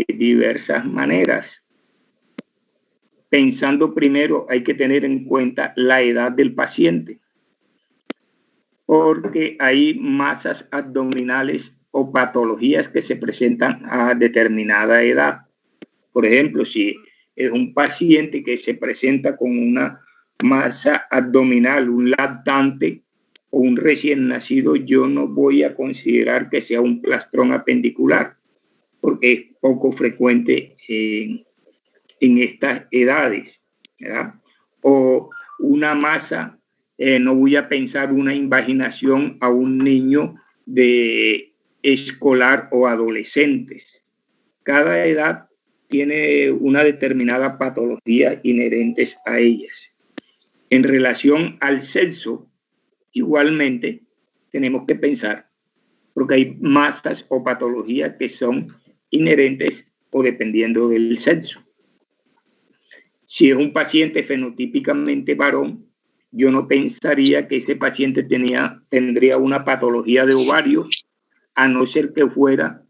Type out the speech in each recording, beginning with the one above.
diversas maneras. Pensando primero, hay que tener en cuenta la edad del paciente, porque hay masas abdominales o patologías que se presentan a determinada edad. Por ejemplo, si es un paciente que se presenta con una masa abdominal, un lactante o un recién nacido, yo no voy a considerar que sea un plastrón apendicular, porque es poco frecuente en estas edades, ¿verdad? O una masa, no voy a pensar una invaginación a un niño de escolar o adolescentes. Cada edad tiene una determinada patología inherentes a ellas. En relación al sexo, igualmente tenemos que pensar, porque hay masas o patologías que son inherentes o dependiendo del sexo. Si es un paciente fenotípicamente varón, yo no pensaría que ese paciente tendría una patología de ovario, a no ser que fuera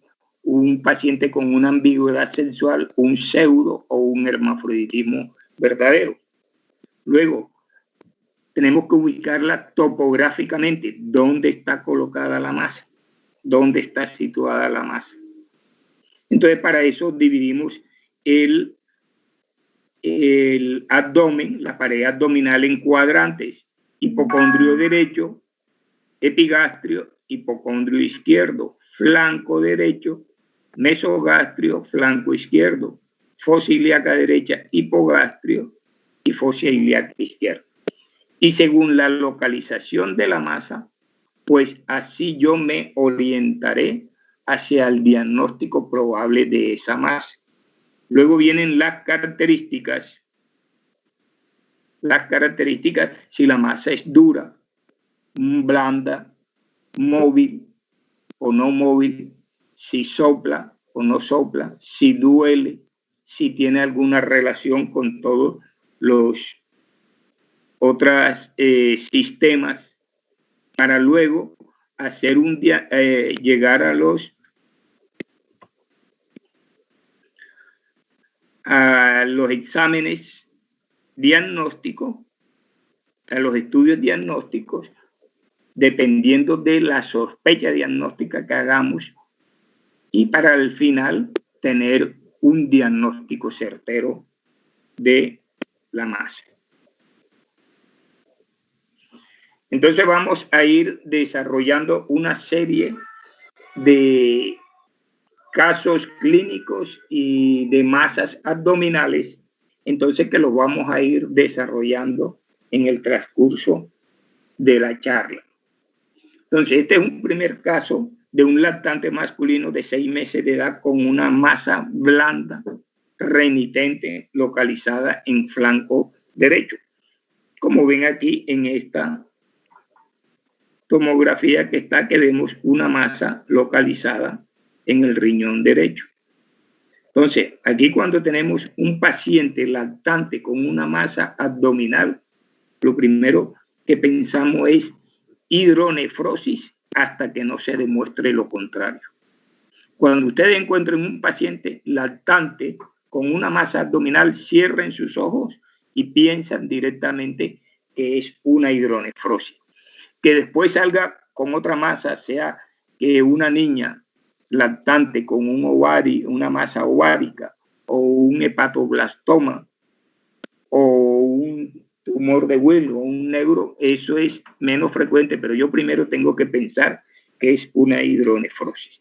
un paciente con una ambigüedad sexual, un pseudo o un hermafroditismo verdadero. Luego, tenemos que ubicarla topográficamente, dónde está colocada la masa, dónde está situada la masa. Entonces, para eso dividimos el abdomen, la pared abdominal en cuadrantes: hipocondrio derecho, epigastrio, hipocondrio izquierdo, flanco derecho, mesogastrio, flanco izquierdo, fosa ilíaca derecha, hipogastrio y fosa ilíaca izquierda. Y según la localización de la masa, pues así yo me orientaré hacia el diagnóstico probable de esa masa. Luego vienen las características. Las características, si la masa es dura, blanda, móvil o no móvil, si sopla o no sopla, si duele, si tiene alguna relación con todos los otros sistemas, para luego hacer llegar a los exámenes diagnósticos, a los estudios diagnósticos, dependiendo de la sospecha diagnóstica que hagamos, y para el final tener un diagnóstico certero de la masa. Entonces vamos a ir desarrollando una serie de casos clínicos y de masas abdominales, entonces que los vamos a ir desarrollando en el transcurso de la charla. Entonces, este es un primer caso de un lactante masculino de 6 meses de edad con una masa blanda remitente localizada en flanco derecho. Como ven aquí en esta tomografía que vemos una masa localizada en el riñón derecho. Entonces, aquí cuando tenemos un paciente lactante con una masa abdominal, lo primero que pensamos es hidronefrosis hasta que no se demuestre lo contrario. Cuando ustedes encuentren un paciente lactante con una masa abdominal, cierren sus ojos y piensan directamente que es una hidronefrosis. Que después salga con otra masa, sea que una niña lactante con un ovario, una masa ovárica, o un hepatoblastoma, o un tumor de huevo, un negro, eso es menos frecuente, pero yo primero tengo que pensar que es una hidronefrosis.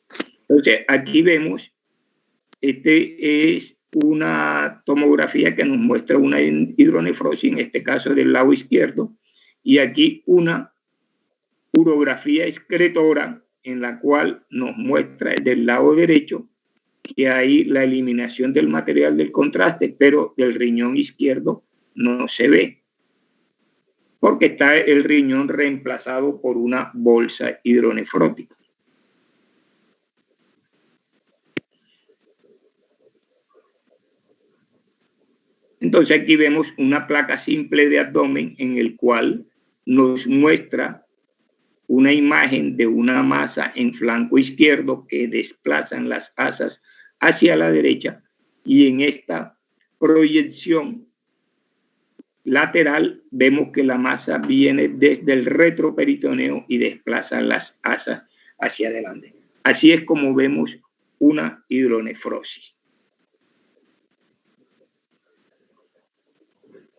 Entonces, aquí vemos, es una tomografía que nos muestra una hidronefrosis, en este caso del lado izquierdo, y aquí una urografía excretora en la cual nos muestra del lado derecho que hay la eliminación del material del contraste, pero del riñón izquierdo no se ve, porque está el riñón reemplazado por una bolsa hidronefrótica. Entonces aquí vemos una placa simple de abdomen en el cual nos muestra una imagen de una masa en flanco izquierdo que desplazan las asas hacia la derecha, y en esta proyección lateral vemos que la masa viene desde el retroperitoneo y desplaza las asas hacia adelante. Así es como vemos una hidronefrosis.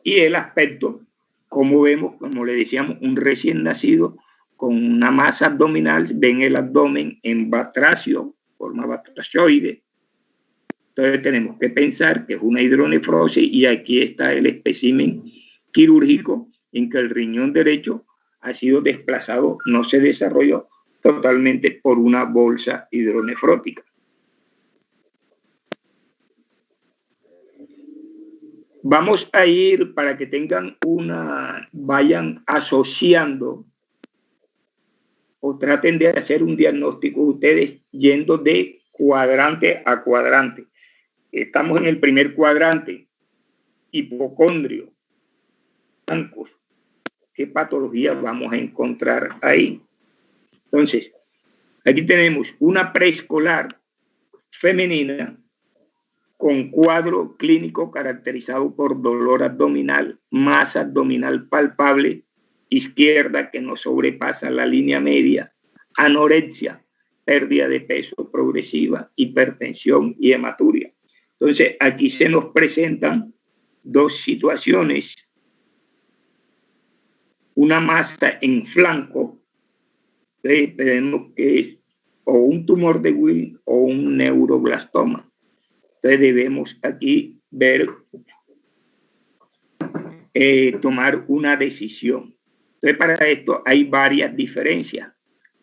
Y el aspecto, como vemos, como le decíamos, un recién nacido con una masa abdominal, ven el abdomen en batracio, forma batracioide. Entonces tenemos que pensar que es una hidronefrosis, y aquí está el espécimen quirúrgico en que el riñón derecho ha sido desplazado, no se desarrolló totalmente por una bolsa hidronefrótica. Vamos a ir para que tengan vayan asociando o traten de hacer un diagnóstico ustedes yendo de cuadrante a cuadrante. Estamos en el primer cuadrante, hipocondrio, blancos. ¿Qué patologías vamos a encontrar ahí? Entonces, aquí tenemos una preescolar femenina con cuadro clínico caracterizado por dolor abdominal, masa abdominal palpable izquierda que no sobrepasa la línea media, anorexia, pérdida de peso progresiva, hipertensión y hematuria. Entonces, aquí se nos presentan dos situaciones: una masa en flanco, tenemos que es o un tumor de Wills o un neuroblastoma. Entonces debemos aquí ver, tomar una decisión. Entonces para esto hay varias diferencias.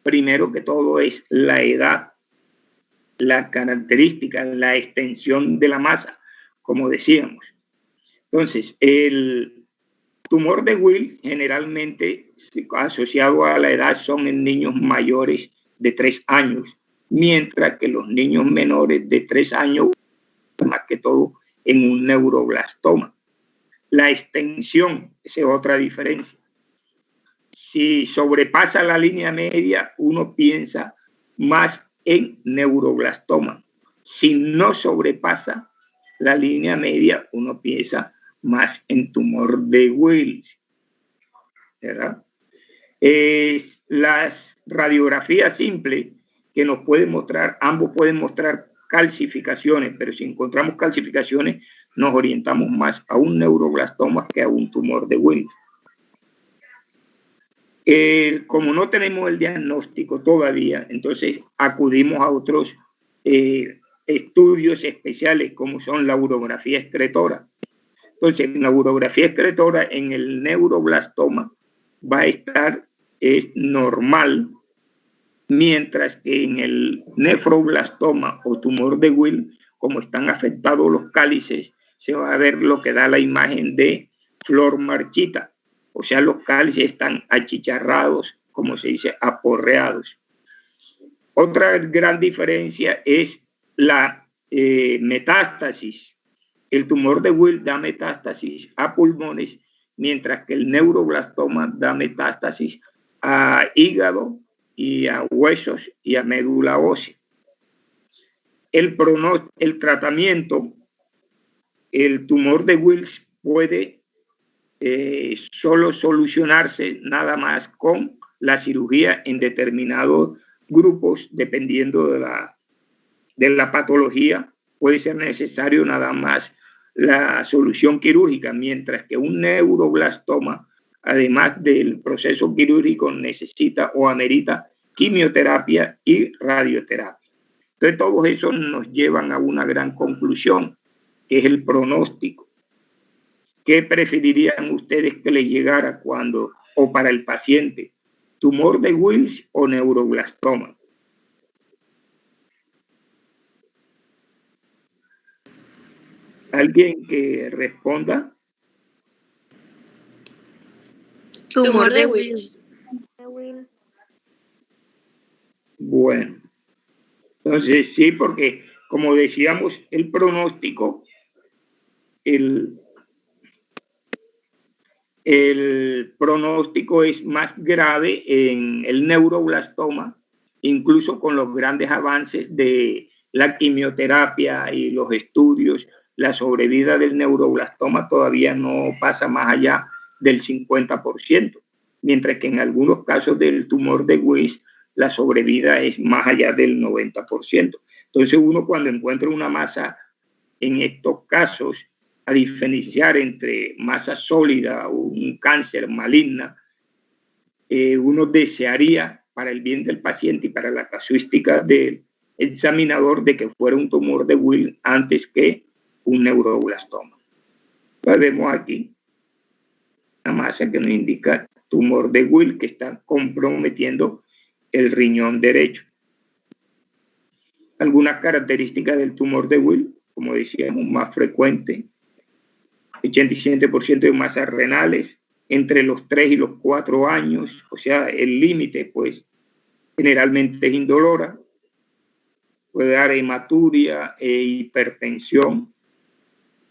Primero que todo es la edad, la característica, la extensión de la masa, como decíamos. Entonces, el tumor de Wills generalmente asociado a la edad son en niños mayores de 3 años, mientras que los niños menores de 3 años, más que todo en un neuroblastoma. La extensión, esa es otra diferencia. Si sobrepasa la línea media, uno piensa más en neuroblastoma. Si no sobrepasa la línea media, uno piensa más en tumor de Wills, ¿verdad? Las radiografías simples que nos pueden mostrar, ambos pueden mostrar calcificaciones, pero si encontramos calcificaciones, nos orientamos más a un neuroblastoma que a un tumor de Wills. Como no tenemos el diagnóstico todavía, entonces acudimos a otros estudios especiales, como son la urografía excretora. Entonces, en la urografía excretora, en el neuroblastoma, va a estar normal, mientras que en el nefroblastoma o tumor de Wills, como están afectados los cálices, se va a ver lo que da la imagen de flor marchita. O sea, los cálices están achicharrados, como se dice, aporreados. Otra gran diferencia es la metástasis. El tumor de Wills da metástasis a pulmones, mientras que el neuroblastoma da metástasis a hígado y a huesos y a médula ósea. El tratamiento, el tumor de Wills puede solo solucionarse nada más con la cirugía en determinados grupos, dependiendo de la patología. Puede ser necesario nada más la solución quirúrgica, mientras que un neuroblastoma, además del proceso quirúrgico, necesita o amerita quimioterapia y radioterapia. Entonces, todos esos nos llevan a una gran conclusión, que es el pronóstico. ¿Qué preferirían ustedes que les llegara o para el paciente? ¿Tumor de Wills o neuroblastoma? ¿Alguien que responda? Tumor de Wills. Bueno, entonces sí, porque como decíamos, el pronóstico, el pronóstico es más grave en el neuroblastoma, incluso con los grandes avances de la quimioterapia y los estudios, la sobrevida del neuroblastoma todavía no pasa más allá del 50%, mientras que en algunos casos del tumor de Weiss la sobrevida es más allá del 90%. Entonces uno cuando encuentra una masa en estos casos, a diferenciar entre masa sólida o un cáncer maligna, uno desearía para el bien del paciente y para la casuística del examinador de que fuera un tumor de Weill antes que un neuroblastoma. Pues vemos aquí la masa que nos indica tumor de Weill que está comprometiendo el riñón derecho. Algunas características del tumor de Weill, como decíamos, más frecuente, 87% de masas renales entre los 3 y los 4 años, o sea, el límite, pues, generalmente es indolora, puede dar hematuria e hipertensión.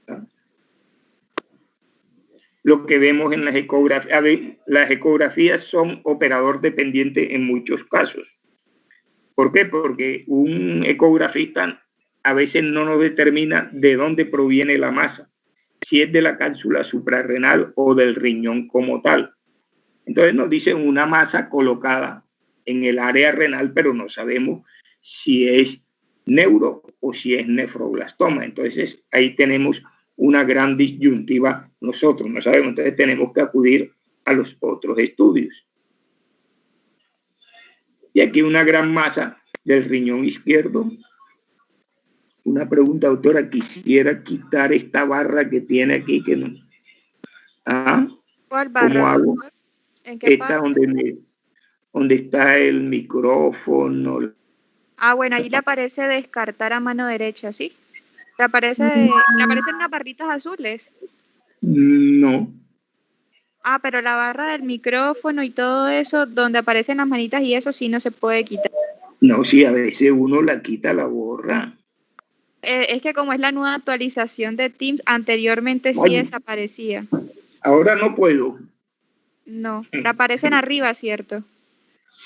¿No? Lo que vemos en las ecografías son operador dependiente en muchos casos. ¿Por qué? Porque un ecografista a veces no nos determina de dónde proviene la masa, si es de la cápsula suprarrenal o del riñón como tal. Entonces nos dicen una masa colocada en el área renal, pero no sabemos si es neuro o si es nefroblastoma. Entonces ahí tenemos una gran disyuntiva nosotros, no sabemos, entonces tenemos que acudir a los otros estudios. Y aquí una gran masa del riñón izquierdo. Una pregunta, doctora, quisiera quitar esta barra que tiene aquí, que no. ¿Ah? ¿Cuál barra? ¿Cómo hago? ¿En qué Esta parte? donde está el micrófono. Ah, bueno, ahí le aparece descartar a mano derecha, ¿sí? Le aparecen unas barritas azules. No. Ah, pero la barra del micrófono y todo eso, donde aparecen las manitas y eso sí no se puede quitar. No, sí, a veces uno la quita, la borra. Es que como es la nueva actualización de Teams, anteriormente sí Oye, desaparecía. ahora no puedo. No, le aparecen arriba, ¿cierto?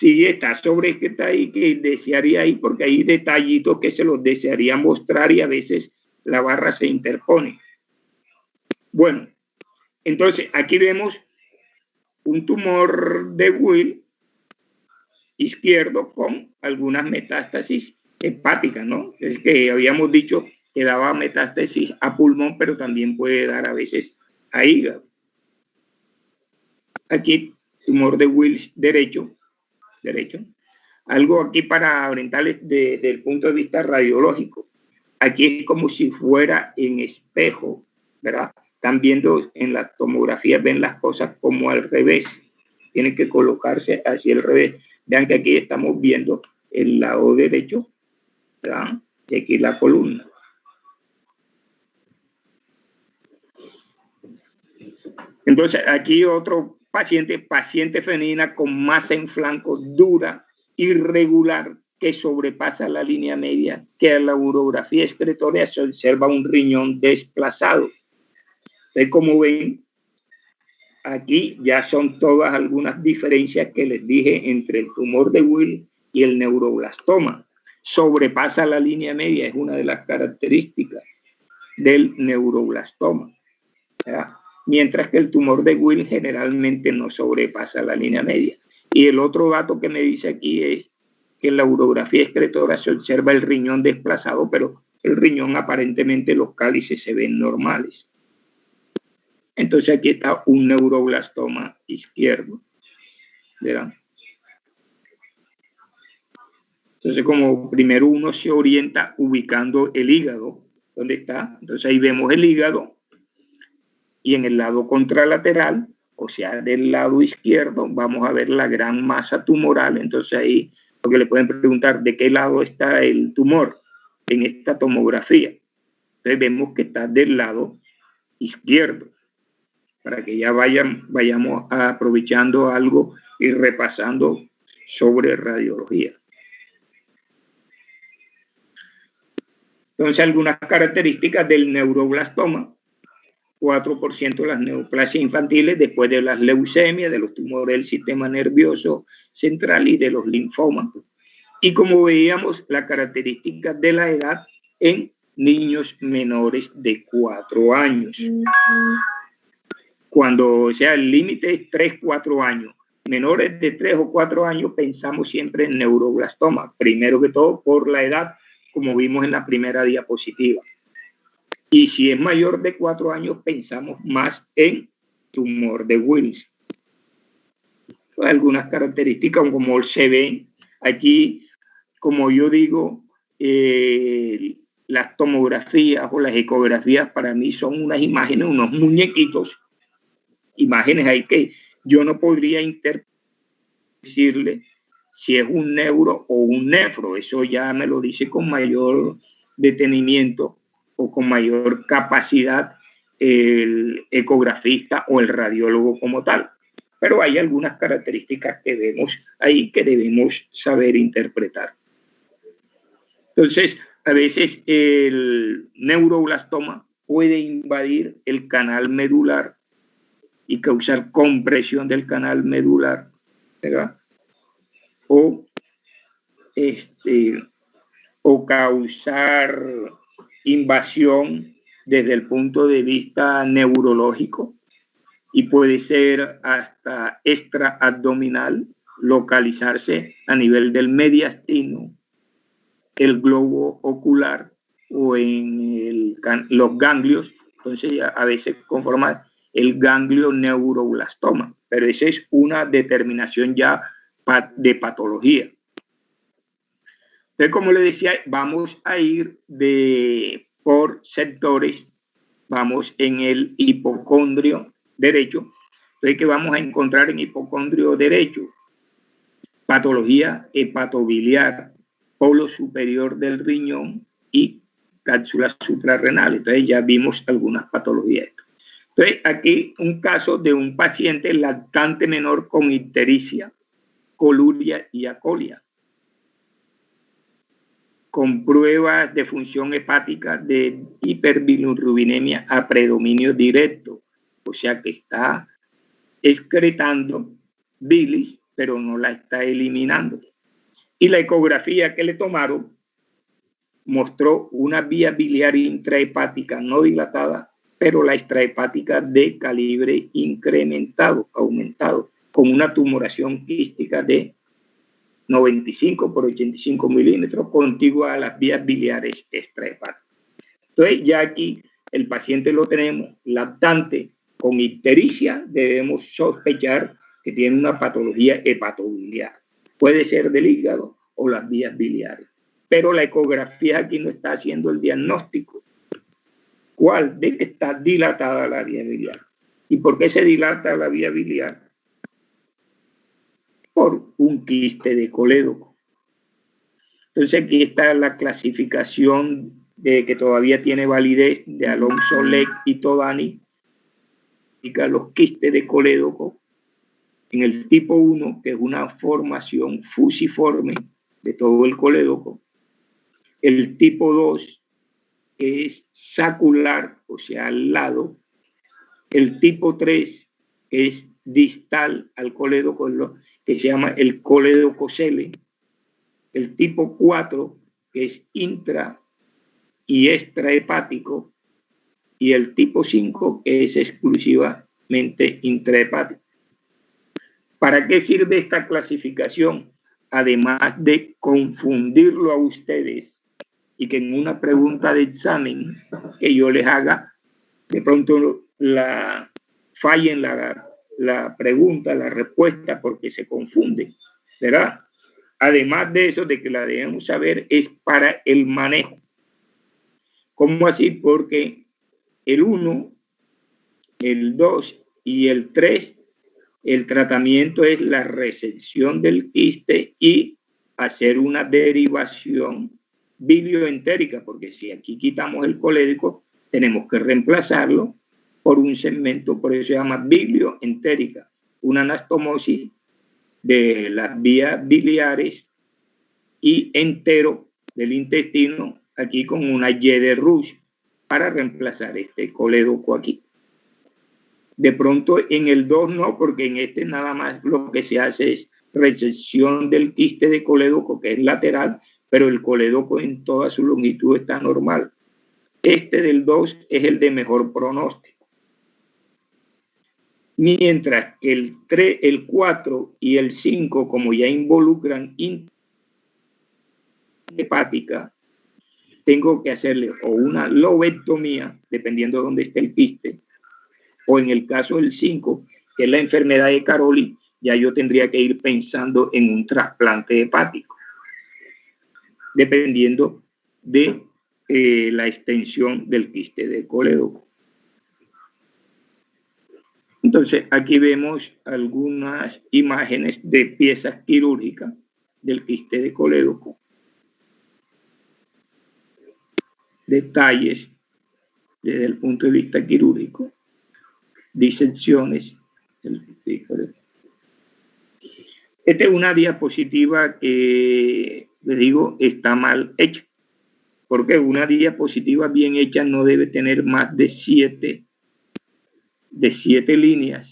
Sí, está sobre que está ahí, que desearía ahí, porque hay detallitos que se los desearía mostrar y a veces la barra se interpone. Bueno, entonces aquí vemos un tumor de Weill izquierdo con algunas metástasis hepáticas, ¿no? Es que habíamos dicho que daba metástasis a pulmón, pero también puede dar a veces a hígado. Aquí, tumor de Weill derecho. Algo aquí para orientarles desde el punto de vista radiológico. Aquí es como si fuera en espejo, ¿verdad? Están viendo en la tomografía, ven las cosas como al revés. Tienen que colocarse hacia el revés. Vean que aquí estamos viendo el lado derecho, ¿verdad? Y aquí la columna. Entonces, aquí otro paciente femenina con masa en flanco dura, irregular, que sobrepasa la línea media, que a la urografía excretoria se observa un riñón desplazado. Entonces, como ven, aquí ya son todas algunas diferencias que les dije entre el tumor de Weill y el neuroblastoma. Sobrepasa la línea media, es una de las características del neuroblastoma, ¿verdad? Mientras que el tumor de Weill generalmente no sobrepasa la línea media. Y el otro dato que me dice aquí es que en la urografía excretora se observa el riñón desplazado, pero el riñón aparentemente los cálices se ven normales. Entonces aquí está un neuroblastoma izquierdo, ¿verdad? Entonces como primero uno se orienta ubicando el hígado, ¿dónde está? Entonces ahí vemos el hígado y en el lado contralateral, o sea, del lado izquierdo, vamos a ver la gran masa tumoral. Entonces ahí, porque le pueden preguntar de qué lado está el tumor en esta tomografía. Entonces vemos que está del lado izquierdo, para que ya vayamos aprovechando algo y repasando sobre radiología. Entonces, algunas características del neuroblastoma. 4% de las neoplasias infantiles después de las leucemias, de los tumores del sistema nervioso central y de los linfomas. Y como veíamos, las características de la edad en niños menores de 4 años. Cuando, o sea, el límite es 3, 4 años. Menores de 3 o 4 años pensamos siempre en neuroblastoma, primero que todo por la edad, como vimos en la primera diapositiva. Y si es mayor de 4 años, pensamos más en tumor de Wills. Algunas características, como se ven aquí, como yo digo, las tomografías o las ecografías para mí son unas imágenes, unos muñequitos, imágenes ahí que yo no podría decirle si es un neuro o un nefro, eso ya me lo dice con mayor detenimiento o con mayor capacidad el ecografista o el radiólogo como tal. Pero hay algunas características que vemos ahí que debemos saber interpretar. Entonces, a veces el neuroblastoma puede invadir el canal medular y causar compresión del canal medular, ¿verdad? O causar invasión desde el punto de vista neurológico y puede ser hasta extraabdominal, localizarse a nivel del mediastino, el globo ocular o en los ganglios. Entonces a veces conforma el ganglio neuroblastoma, pero esa es una determinación ya de patología. Entonces, como le decía, vamos a ir por sectores. Vamos en el hipocondrio derecho. Entonces, ¿qué vamos a encontrar en hipocondrio derecho? Patología hepatobiliar, polo superior del riñón y cápsulas suprarrenales. Entonces, ya vimos algunas patologías. Entonces, aquí un caso de un paciente lactante menor con ictericia, coluria y acolia, con pruebas de función hepática de hiperbilirrubinemia a predominio directo, o sea que está excretando bilis, pero no la está eliminando. Y la ecografía que le tomaron mostró una vía biliar intrahepática no dilatada, pero la extrahepática de calibre incrementado, aumentado, con una tumoración quística de 95 por 85 milímetros, contigua a las vías biliares extrahepáticas. Entonces, ya aquí el paciente lo tenemos lactante con ictericia, debemos sospechar que tiene una patología hepatobiliar. Puede ser del hígado o las vías biliares. Pero la ecografía aquí no está haciendo el diagnóstico. ¿Cuál? De que está dilatada la vía biliar. ¿Y por qué se dilata la vía biliar? Por un quiste de colédoco. Entonces aquí está la clasificación que todavía tiene validez de Alonso Leck y Todani. Los quistes de colédoco en el tipo 1, que es una formación fusiforme de todo el colédoco. El tipo 2, que es sacular, o sea, al lado. El tipo 3, que es distal al colédoco, que se llama el colédococele. El tipo 4, que es intra y extrahepático, y el tipo 5, que es exclusivamente intrahepático. ¿Para qué sirve esta clasificación? Además de confundirlo a ustedes y que en una pregunta de examen que yo les haga, de pronto fallen la pregunta, la respuesta, porque se confunde, ¿verdad? Además de eso, de que la debemos saber, es para el manejo. ¿Cómo así? Porque el 1, el 2 y el 3, el tratamiento es la resección del quiste y hacer una derivación bilioentérica, porque si aquí quitamos el colédico, tenemos que reemplazarlo por un segmento, por eso se llama bilioentérica, una anastomosis de las vías biliares y entero del intestino, aquí con una Y de Rush, para reemplazar este colédoco aquí. De pronto en el 2 no, porque en este nada más lo que se hace es resección del quiste de colédoco, que es lateral, pero el colédoco en toda su longitud está normal. Este del 2 es el de mejor pronóstico. Mientras que el 3, el 4 y el 5, como ya involucran hepática, tengo que hacerle o una lobectomía, dependiendo de dónde esté el quiste, o en el caso del 5, que es la enfermedad de Caroli, ya yo tendría que ir pensando en un trasplante hepático, dependiendo de la extensión del quiste de colédoco. Entonces, aquí vemos algunas imágenes de piezas quirúrgicas del quiste de colédoco. Detalles desde el punto de vista quirúrgico. Disecciones. Esta es una diapositiva que, les digo, está mal hecha. Porque una diapositiva bien hecha no debe tener más de 7 líneas,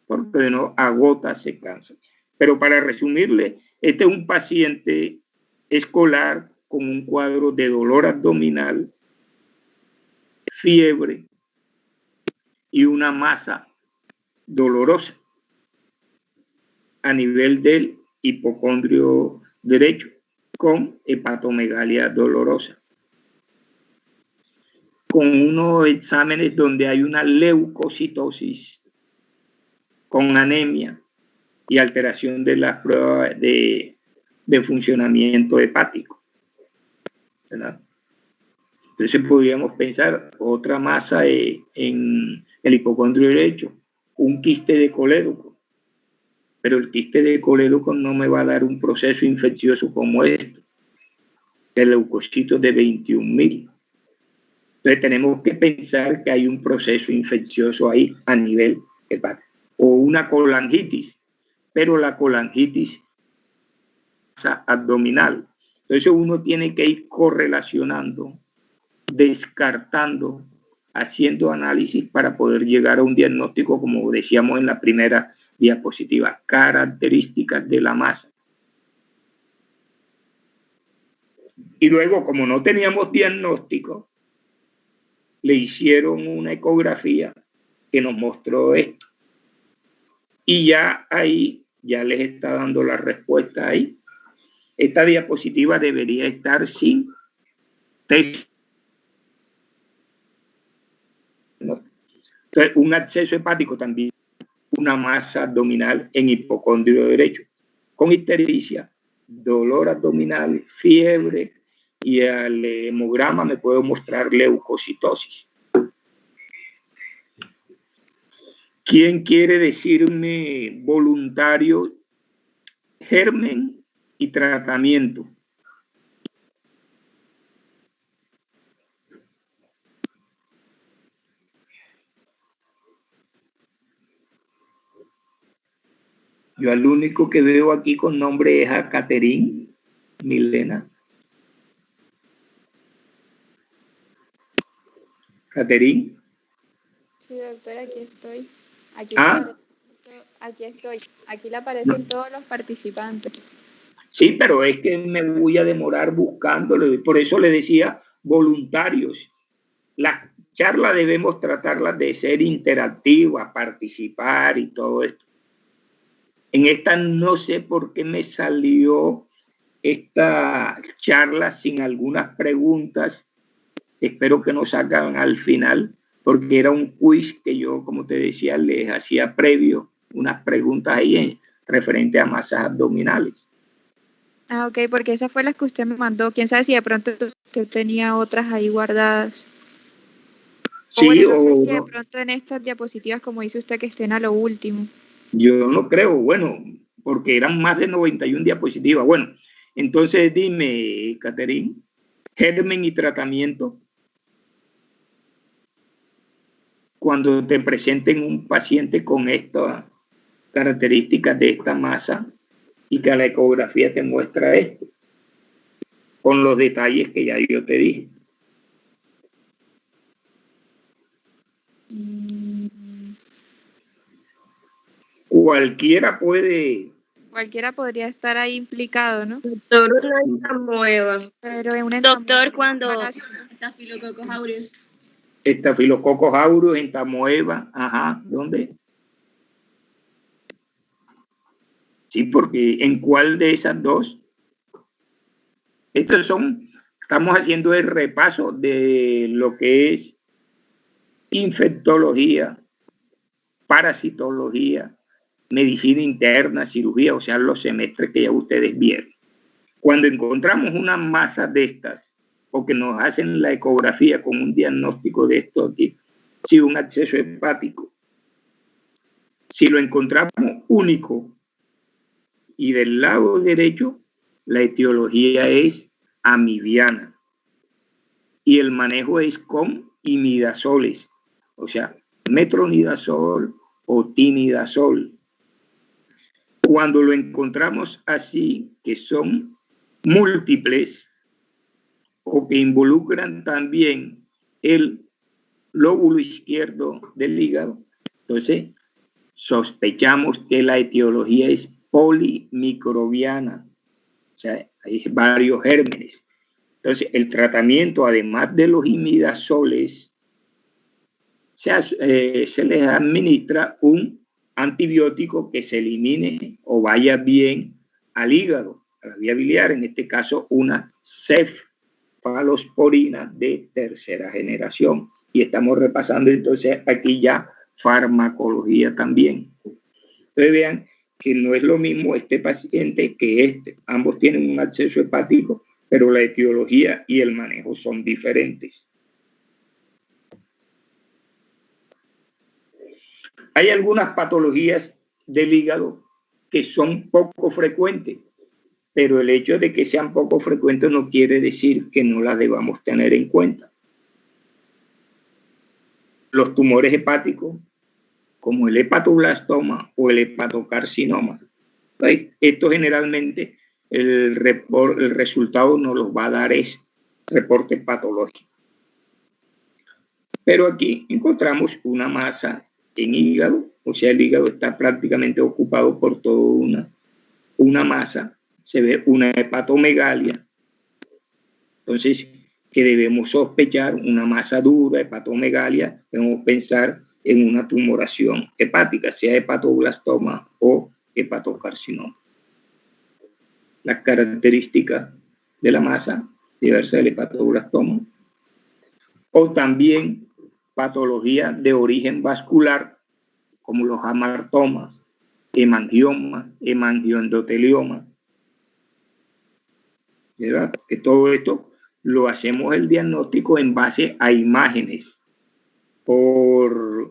porque no agota, se cansa. Pero para resumirle, este es un paciente escolar con un cuadro de dolor abdominal, fiebre y una masa dolorosa a nivel del hipocondrio derecho, con hepatomegalia dolorosa, con unos exámenes donde hay una leucocitosis, con anemia y alteración de las pruebas de funcionamiento hepático, ¿verdad? Entonces podríamos pensar otra masa en el hipocondrio derecho, un quiste de colédoco, pero el quiste de colédoco no me va a dar un proceso infeccioso como esto, de leucocitos de 21.000. Entonces tenemos que pensar que hay un proceso infeccioso ahí a nivel hepático, o una colangitis, pero la colangitis abdominal. Entonces uno tiene que ir correlacionando, descartando, haciendo análisis para poder llegar a un diagnóstico, como decíamos en la primera diapositiva, características de la masa. Y luego, como no teníamos diagnóstico, le hicieron una ecografía que nos mostró esto. Y ya ahí, ya les está dando la respuesta ahí. Esta diapositiva debería estar sin texto. Entonces, un acceso hepático también, una masa abdominal en hipocondrio derecho, con ictericia, dolor abdominal, fiebre, y al hemograma me puedo mostrar leucocitosis. ¿Quién quiere decirme voluntario, germen y tratamiento? Yo al único que veo aquí con nombre es a Caterine Milena. Caterine. Sí, doctora, aquí estoy. Aquí estoy. Aquí le aparecen todos los participantes. Sí, pero es que me voy a demorar buscándolo. Por eso le decía voluntarios. Las charlas debemos tratarlas de ser interactivas, participar y todo esto. En esta no sé por qué me salió esta charla sin algunas preguntas. Espero que nos hagan al final, porque era un quiz que yo, como te decía, les hacía previo unas preguntas ahí referente a masas abdominales. Ah, ok, porque esas fue las que usted me mandó. Quién sabe si de pronto usted tenía otras ahí guardadas. O Sí, bueno, no sé si de pronto en estas diapositivas, como dice usted, que estén a lo último. Yo no creo, bueno, porque eran más de 91 diapositivas. Bueno, entonces dime, Caterine, germen y tratamiento. Cuando te presenten un paciente con estas características de esta masa y que la ecografía te muestra esto, con los detalles que ya yo te dije. Cualquiera puede Cualquiera podría estar ahí implicado, ¿no? Doctor, una entamoeba. Pero en una Doctor, cuando... Estafilococcus aureus, entamoeba, ajá, ¿dónde? Sí, porque ¿en cuál de esas dos? Estamos haciendo el repaso de lo que es infectología, parasitología, medicina interna, cirugía, o sea, los semestres que ya ustedes vieron. Cuando encontramos una masa de estas, o que nos hacen la ecografía con un diagnóstico de esto aquí, si un absceso hepático, si lo encontramos único y del lado derecho, la etiología es amibiana y el manejo es con imidazoles, o sea, metronidazol o tinidazol. Cuando lo encontramos así, que son múltiples o que involucran también el lóbulo izquierdo del hígado, entonces sospechamos que la etiología es polimicrobiana, o sea, hay varios gérmenes. Entonces, el tratamiento, además de los imidazoles, se les administra un antibiótico que se elimine o vaya bien al hígado, a la vía biliar, en este caso una cefalosporina de tercera generación. Y estamos repasando entonces aquí ya farmacología también. Entonces vean que no es lo mismo este paciente que este. Ambos tienen un absceso hepático, pero la etiología y el manejo son diferentes. Hay algunas patologías del hígado que son poco frecuentes, pero el hecho de que sean poco frecuentes no quiere decir que no las debamos tener en cuenta. Los tumores hepáticos, como el hepatoblastoma o el hepatocarcinoma, esto generalmente el resultado nos los va a dar es reporte patológico. Pero aquí encontramos una masa en hígado, o sea, el hígado está prácticamente ocupado por toda una masa, se ve una hepatomegalia, entonces que debemos sospechar una masa dura, hepatomegalia, debemos pensar en una tumoración hepática, sea hepatoblastoma o hepatocarcinoma. Las características de la masa diversa del hepatoblastoma, o también patología de origen vascular, como los amartomas, hemangiomas, hemangioendotelioma, ¿verdad? Que todo esto lo hacemos el diagnóstico en base a imágenes. Por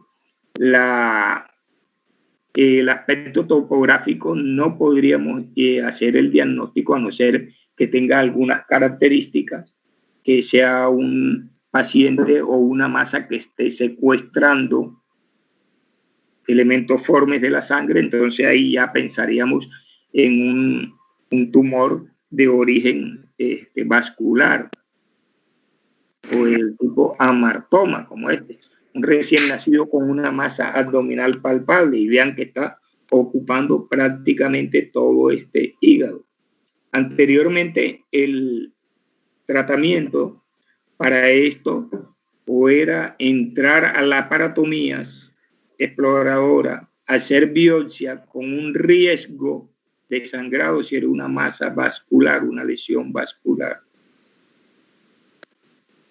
el aspecto topográfico no podríamos hacer el diagnóstico a no ser que tenga algunas características, que sea un paciente o una masa que esté secuestrando elementos formes de la sangre, entonces ahí ya pensaríamos en un tumor de origen vascular o el tipo amartoma como este, un recién nacido con una masa abdominal palpable, y vean que está ocupando prácticamente todo este hígado. Anteriormente el tratamiento para esto o era entrar a laparotomías exploradoras, hacer biopsia con un riesgo de sangrado si era una masa vascular, una lesión vascular.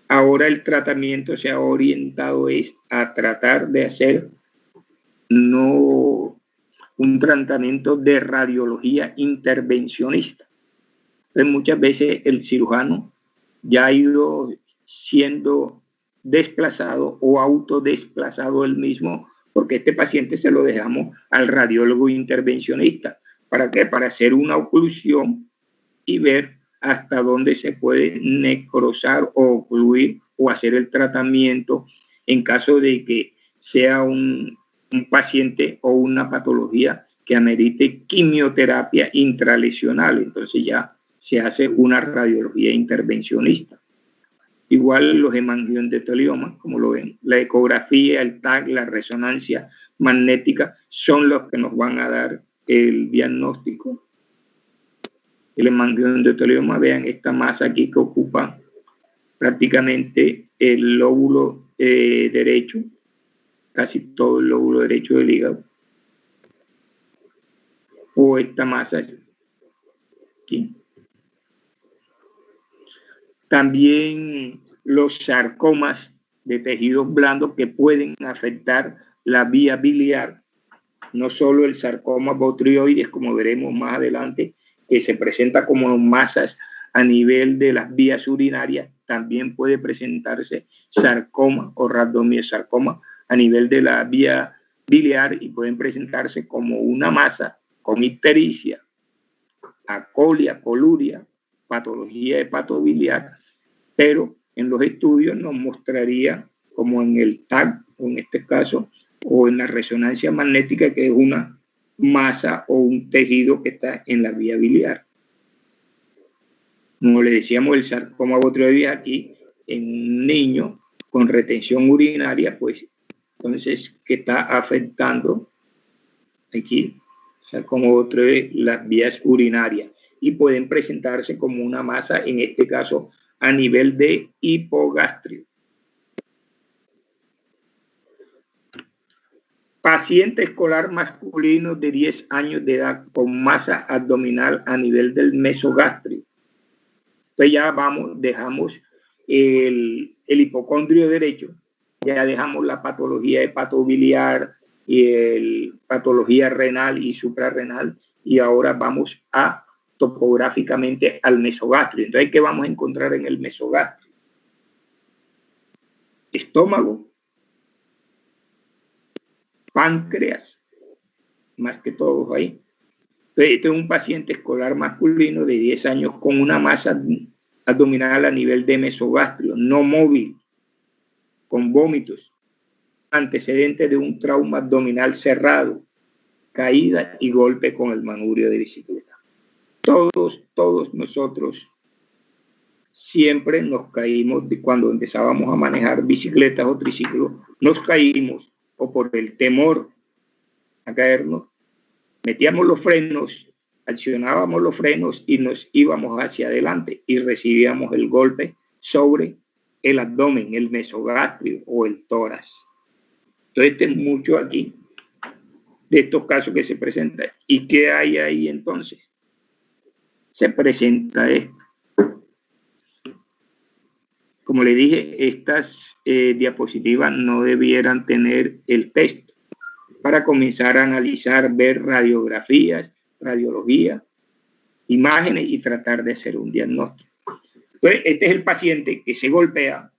Ahora el tratamiento se ha orientado a tratar de hacer no un tratamiento de radiología intervencionista. Entonces, muchas veces el cirujano ya ha ido siendo desplazado o autodesplazado él mismo, porque este paciente se lo dejamos al radiólogo intervencionista. ¿Para qué? Para hacer una oclusión y ver hasta dónde se puede necrosar o ocluir o hacer el tratamiento en caso de que sea un paciente o una patología que amerite quimioterapia intralesional. Entonces ya se hace una radiología intervencionista. Igual los hemangioendotelioma, como lo ven, la ecografía, el TAC, la resonancia magnética son los que nos van a dar el diagnóstico. El hemangioma, vean esta masa aquí que ocupa prácticamente el lóbulo derecho, casi todo el lóbulo derecho del hígado, o esta masa aquí. También los sarcomas de tejidos blandos que pueden afectar la vía biliar, no solo el sarcoma botrioides, como veremos más adelante, que se presenta como masas a nivel de las vías urinarias, también puede presentarse sarcoma o rhabdomyosarcoma a nivel de la vía biliar y pueden presentarse como una masa con ictericia, acolia, coluria, patología hepatobiliar, pero en los estudios nos mostraría, como en el TAC, o en este caso, o en la resonancia magnética, que es una masa o un tejido que está en la vía biliar. Como le decíamos, el sarcoma botrioides aquí, en un niño con retención urinaria, pues entonces, que está afectando aquí, sarcoma botrioides, las vías urinarias, y pueden presentarse como una masa, en este caso, a nivel de hipogastrio. Paciente escolar masculino de 10 años de edad con masa abdominal a nivel del mesogastrio. Entonces ya dejamos el hipocondrio derecho, ya dejamos la patología hepatobiliar y patología renal y suprarrenal, y ahora vamos a topográficamente al mesogastrio. Entonces, ¿qué vamos a encontrar en el mesogastrio? Estómago, páncreas, más que todo ahí. Entonces, este es un paciente escolar masculino de 10 años con una masa abdominal a nivel de mesogastrio, no móvil, con vómitos, antecedentes de un trauma abdominal cerrado, caída y golpe con el manubrio de bicicleta. Todos nosotros siempre nos caímos cuando empezábamos a manejar bicicletas o triciclos, nos caímos o por el temor a caernos, metíamos los frenos, accionábamos los frenos y nos íbamos hacia adelante y recibíamos el golpe sobre el abdomen, el mesogastrio o el tórax. Entonces, este es mucho aquí de estos casos que se presentan. ¿Y qué hay ahí entonces? Se presenta esto. Como le dije, estas diapositivas no debieran tener el texto para comenzar a analizar, ver radiografías, radiología, imágenes y tratar de hacer un diagnóstico. Entonces, este es el paciente que se golpea,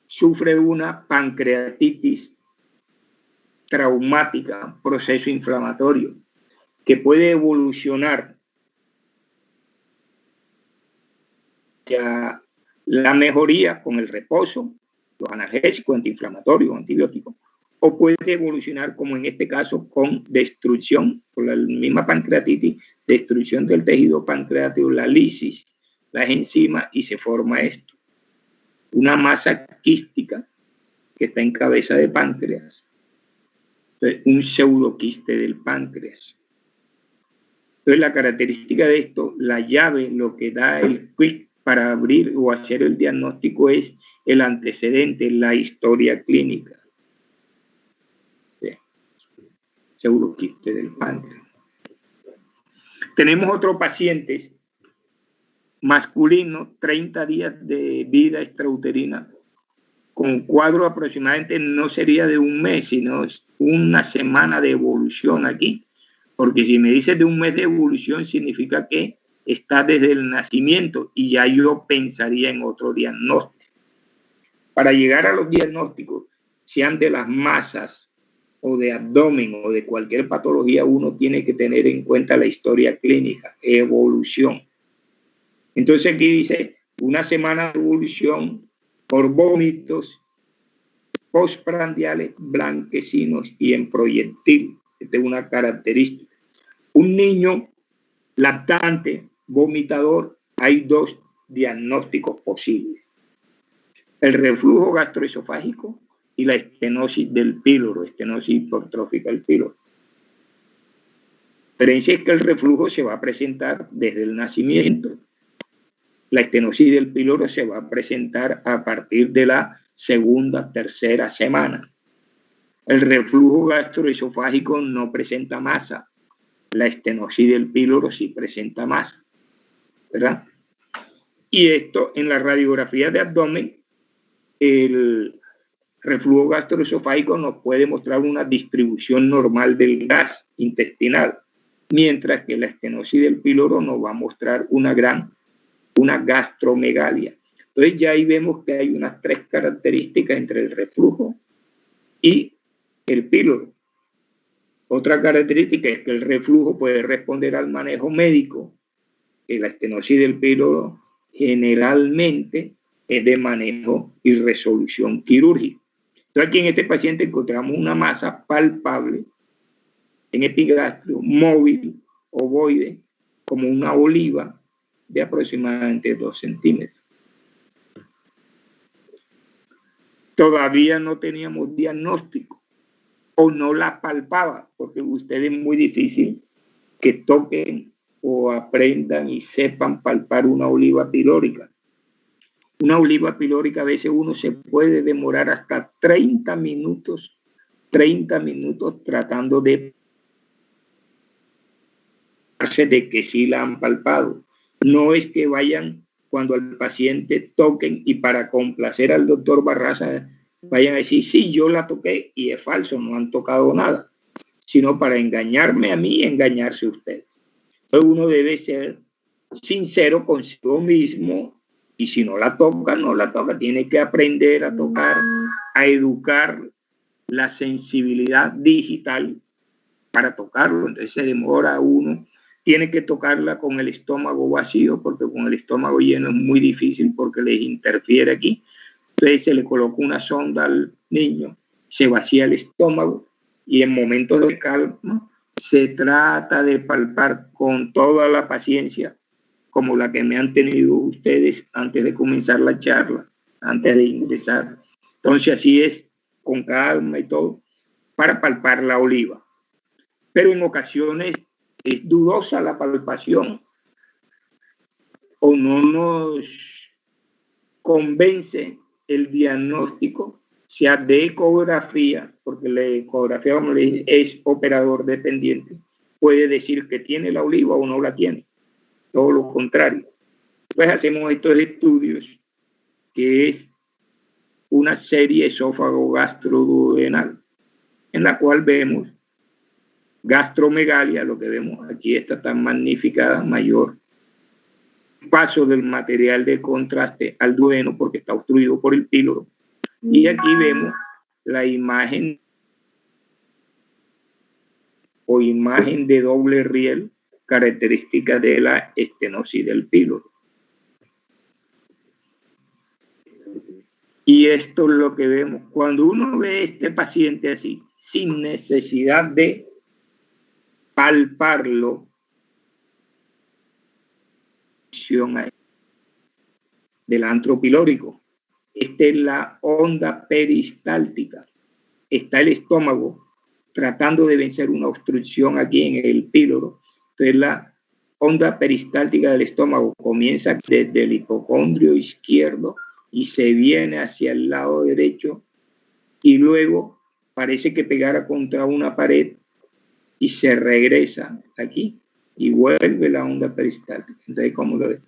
sufre una pancreatitis traumática, proceso inflamatorio, que puede evolucionar hacia la mejoría con el reposo, los analgésicos, antiinflamatorios, antibióticos, o puede evolucionar, como en este caso, con destrucción, por la misma pancreatitis, destrucción del tejido pancreático, la lisis, las enzimas, y se forma esto, una masa quística que está en cabeza de páncreas. Entonces, un pseudoquiste del páncreas. Entonces, la característica de esto, la llave, lo que da el quick para abrir o hacer el diagnóstico es el antecedente, la historia clínica. Pseudoquiste del páncreas. Tenemos otro paciente masculino, 30 días de vida extrauterina, con cuadro aproximadamente no sería de un mes, sino una semana de evolución aquí, porque si me dices de un mes de evolución significa que está desde el nacimiento y ya yo pensaría en otro diagnóstico. Para llegar a los diagnósticos, sean de las masas o de abdomen o de cualquier patología, uno tiene que tener en cuenta la historia clínica, evolución. Entonces aquí dice una semana de evolución por vómitos postprandiales blanquecinos y en proyectil. Esta es una característica. Un niño lactante, vomitador, hay dos diagnósticos posibles: el reflujo gastroesofágico y la estenosis del píloro, estenosis hipertrófica del píloro. La diferencia es que el reflujo se va a presentar desde el nacimiento. La estenosis del píloro se va a presentar a partir de la segunda, tercera semana. El reflujo gastroesofágico no presenta masa. La estenosis del píloro sí presenta masa, ¿verdad? Y esto en la radiografía de abdomen, el reflujo gastroesofágico nos puede mostrar una distribución normal del gas intestinal, mientras que la estenosis del píloro nos va a mostrar una gastromegalia. Entonces ya ahí vemos que hay unas 3 características entre el reflujo y el píloro. Otra característica es que el reflujo puede responder al manejo médico, que la estenosis del píloro generalmente es de manejo y resolución quirúrgica. Entonces aquí en este paciente encontramos una masa palpable en epigastrio, móvil, ovoide, como una oliva de aproximadamente 2 centímetros. Todavía no teníamos diagnóstico o no la palpaba, porque ustedes es muy difícil que toquen o aprendan y sepan palpar una oliva pilórica. Una oliva pilórica a veces uno se puede demorar hasta 30 minutos tratando de que sí la han palpado. No es que vayan cuando al paciente toquen y para complacer al doctor Barraza vayan a decir, sí, yo la toqué y es falso, no han tocado nada, sino para engañarme a mí y engañarse a usted. Entonces uno debe ser sincero consigo mismo y si no la toca, no la toca. Tiene que aprender a tocar, a educar la sensibilidad digital para tocarlo. Entonces se demora uno. Tiene que tocarla con el estómago vacío, porque con el estómago lleno es muy difícil porque les interfiere aquí. Entonces se le coloca una sonda al niño, se vacía el estómago y en momentos de calma se trata de palpar con toda la paciencia, como la que me han tenido ustedes antes de comenzar la charla, antes de ingresar. Entonces así es, con calma y todo, para palpar la oliva. Pero en ocasiones es dudosa la palpación o no nos convence el diagnóstico, sea de ecografía, porque la ecografía, como le dije, es operador dependiente, puede decir que tiene la oliva o no la tiene, todo lo contrario. Pues hacemos estos estudios, que es una serie esófago-gastroduodenal, en la cual vemos gastromegalia, lo que vemos aquí está tan magnificada, mayor paso del material de contraste al duodeno porque está obstruido por el píloro. Y aquí vemos la imagen o imagen de doble riel característica de la estenosis del píloro. Y esto es lo que vemos. Cuando uno ve a este paciente así, sin necesidad de palparlo, del antro pilórico. Esta es la onda peristáltica. Está el estómago tratando de vencer una obstrucción aquí en el píloro. Entonces la onda peristáltica del estómago comienza desde el hipocondrio izquierdo y se viene hacia el lado derecho y luego parece que pegara contra una pared y se regresa aquí y vuelve la onda peristáltica. Entonces, ¿cómo lo ves?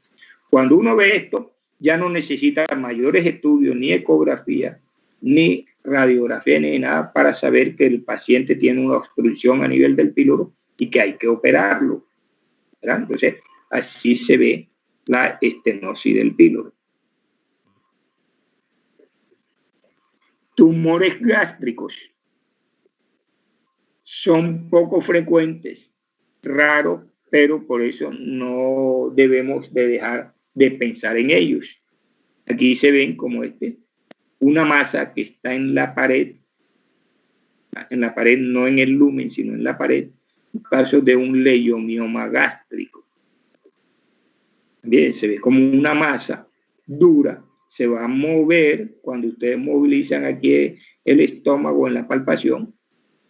Cuando uno ve esto, ya no necesita mayores estudios, ni ecografía, ni radiografía, ni nada para saber que el paciente tiene una obstrucción a nivel del píloro y que hay que operarlo, ¿verdad? Entonces, así se ve la estenosis del píloro. Tumores gástricos son poco frecuentes, raros, pero por eso no debemos de dejar de pensar en ellos. Aquí se ven como una masa que está en la pared no en el lumen, sino en la pared, en caso de un leiomioma gástrico. Bien, se ve como una masa dura, se va a mover cuando ustedes movilizan aquí el estómago en la palpación,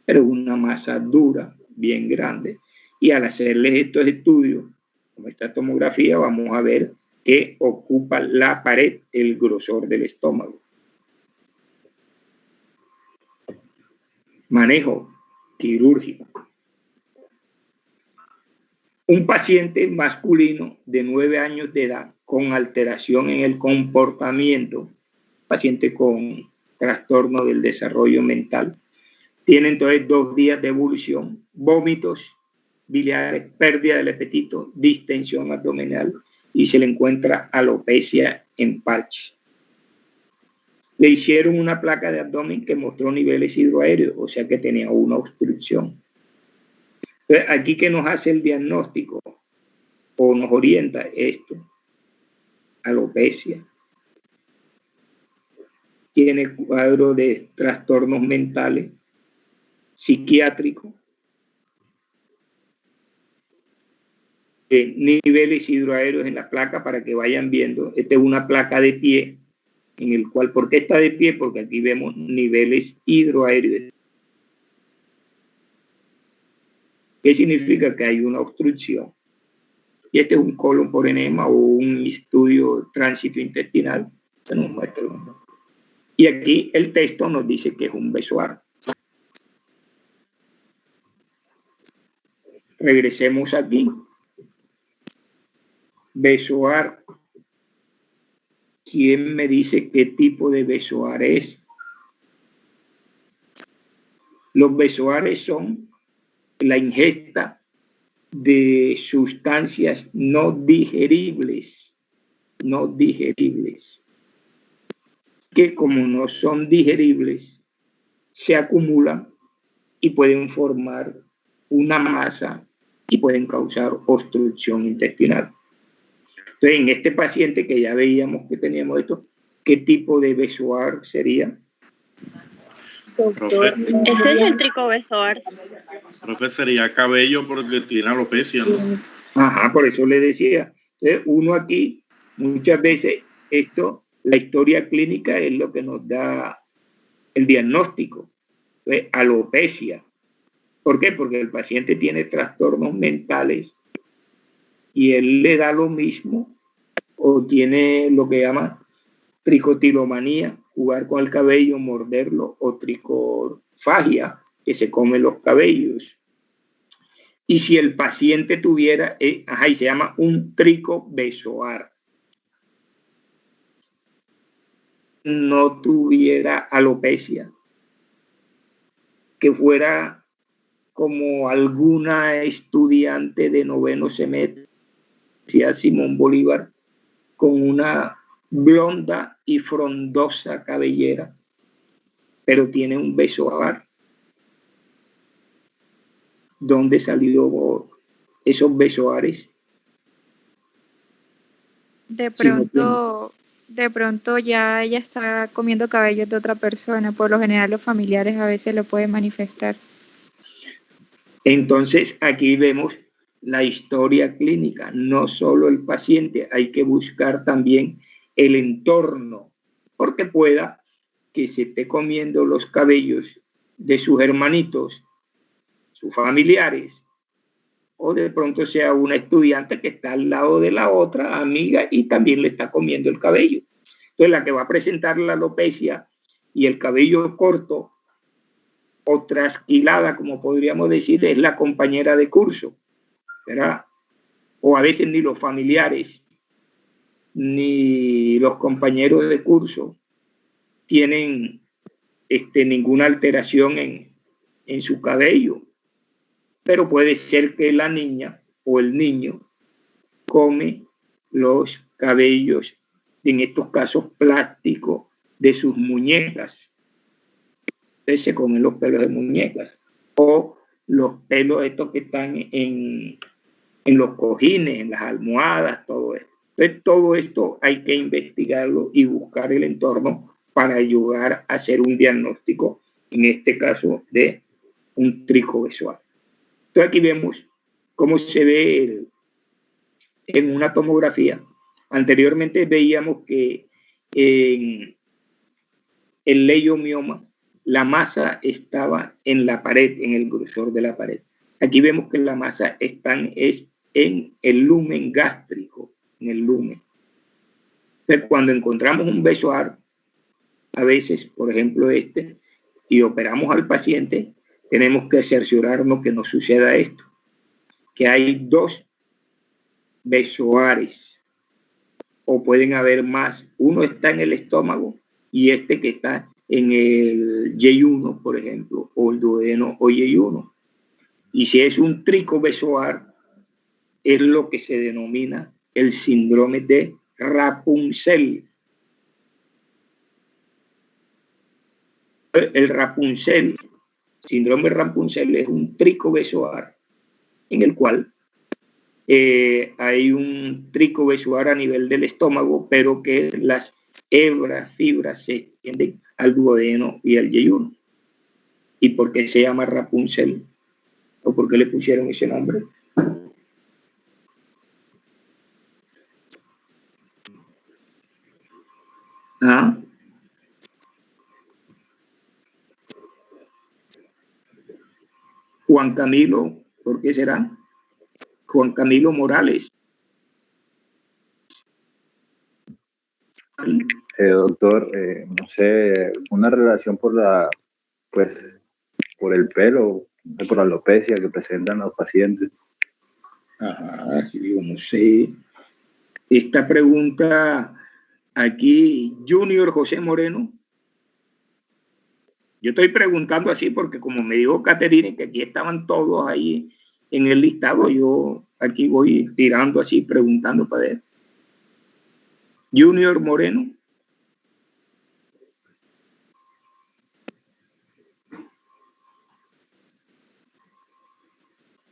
pero es una masa dura, bien grande, y al hacerles estos estudios, como esta tomografía, vamos a ver que ocupa la pared el grosor del estómago. Manejo quirúrgico. Un paciente masculino de 9 años de edad con alteración en el comportamiento, paciente con trastorno del desarrollo mental, tiene entonces 2 días de evolución, vómitos biliares, pérdida del apetito, distensión abdominal y se le encuentra alopecia en parche. Le hicieron una placa de abdomen que mostró niveles hidroaéreos, o sea que tenía una obstrucción. Entonces, aquí que nos hace el diagnóstico o nos orienta esto, alopecia. Tiene cuadro de trastornos mentales, psiquiátricos, niveles hidroaéreos en la placa para que vayan viendo. Esta es una placa de pie, en el cual, ¿por qué está de pie? Porque aquí vemos niveles hidroaéreos. ¿Qué significa? Que hay una obstrucción. Y este es un colon por enema o un estudio tránsito intestinal que nos muestra. Y aquí el texto nos dice que es un besoar. Regresemos aquí. Besoar. ¿Quién me dice qué tipo de besoar es? Los besoares son la ingesta de sustancias no digeribles, que como no son digeribles, se acumulan y pueden formar una masa y pueden causar obstrucción intestinal. Entonces, en este paciente que ya veíamos que teníamos esto, ¿qué tipo de besoar sería? Profe, Ese es el tricobesoar. profe, sería cabello porque tiene alopecia, ¿no? Ajá, por eso le decía. Entonces, uno aquí, muchas veces, esto, la historia clínica es lo que nos da el diagnóstico. Entonces, alopecia. ¿Por qué? Porque el paciente tiene trastornos mentales y él le da lo mismo o tiene lo que llama tricotilomanía, jugar con el cabello, morderlo, o tricofagia, que se come los cabellos. Y si el paciente tuviera, y se llama un tricobesoar, no tuviera alopecia, que fuera como alguna estudiante de 9º semestre, decía Simón Bolívar, con una blonda y frondosa cabellera, pero tiene un besoar. ¿Dónde salió esos besoares? De pronto ya ella está comiendo cabellos de otra persona. Por lo general los familiares a veces lo pueden manifestar. Entonces aquí vemos la historia clínica, no solo el paciente, hay que buscar también el entorno, porque pueda que se esté comiendo los cabellos de sus hermanitos, sus familiares, o de pronto sea una estudiante que está al lado de la otra amiga y también le está comiendo el cabello. Entonces la que va a presentar la alopecia y el cabello corto o trasquilada, como podríamos decir, es la compañera de curso, ¿verdad? O a veces ni los familiares ni los compañeros de curso tienen ninguna alteración en su cabello, pero puede ser que la niña o el niño come los cabellos, en estos casos plásticos, de sus muñecas. Entonces se comen los pelos de muñecas o los pelos estos que están en los cojines, en las almohadas, todo esto. Entonces todo esto hay que investigarlo y buscar el entorno para ayudar a hacer un diagnóstico, en este caso de un tricobesoar. Entonces aquí vemos cómo se ve en una tomografía. Anteriormente veíamos que en el leiomioma la masa estaba en la pared, en el grosor de la pared. Aquí vemos que la masa está en el lumen gástrico, en el lumen. Entonces, cuando encontramos un besoar, a veces, por ejemplo y operamos al paciente, tenemos que cerciorarnos que no suceda esto, que hay 2 besoares, o pueden haber más. Uno está en el estómago y que está en el yeyuno, por ejemplo, o el duodeno o yeyuno. Y si es un tricobesoar, es lo que se denomina el síndrome de Rapunzel. El Rapunzel, síndrome de Rapunzel, es un tricobesoar en el cual hay un tricobesoar a nivel del estómago, pero que las fibras se extienden al duodeno y al yeyuno. ¿Y por qué se llama Rapunzel? ¿O por qué le pusieron ese nombre? ¿Ah? Juan Camilo, ¿por qué será? Juan Camilo Morales. Doctor, no sé, una relación por el pelo, por la alopecia que presentan los pacientes. Ajá, sí, digo, no sé. Esta pregunta aquí, Junior José Moreno. Yo estoy preguntando así porque como me dijo Caterine que aquí estaban todos ahí en el listado, yo aquí voy tirando así, preguntando para él. Junior Moreno.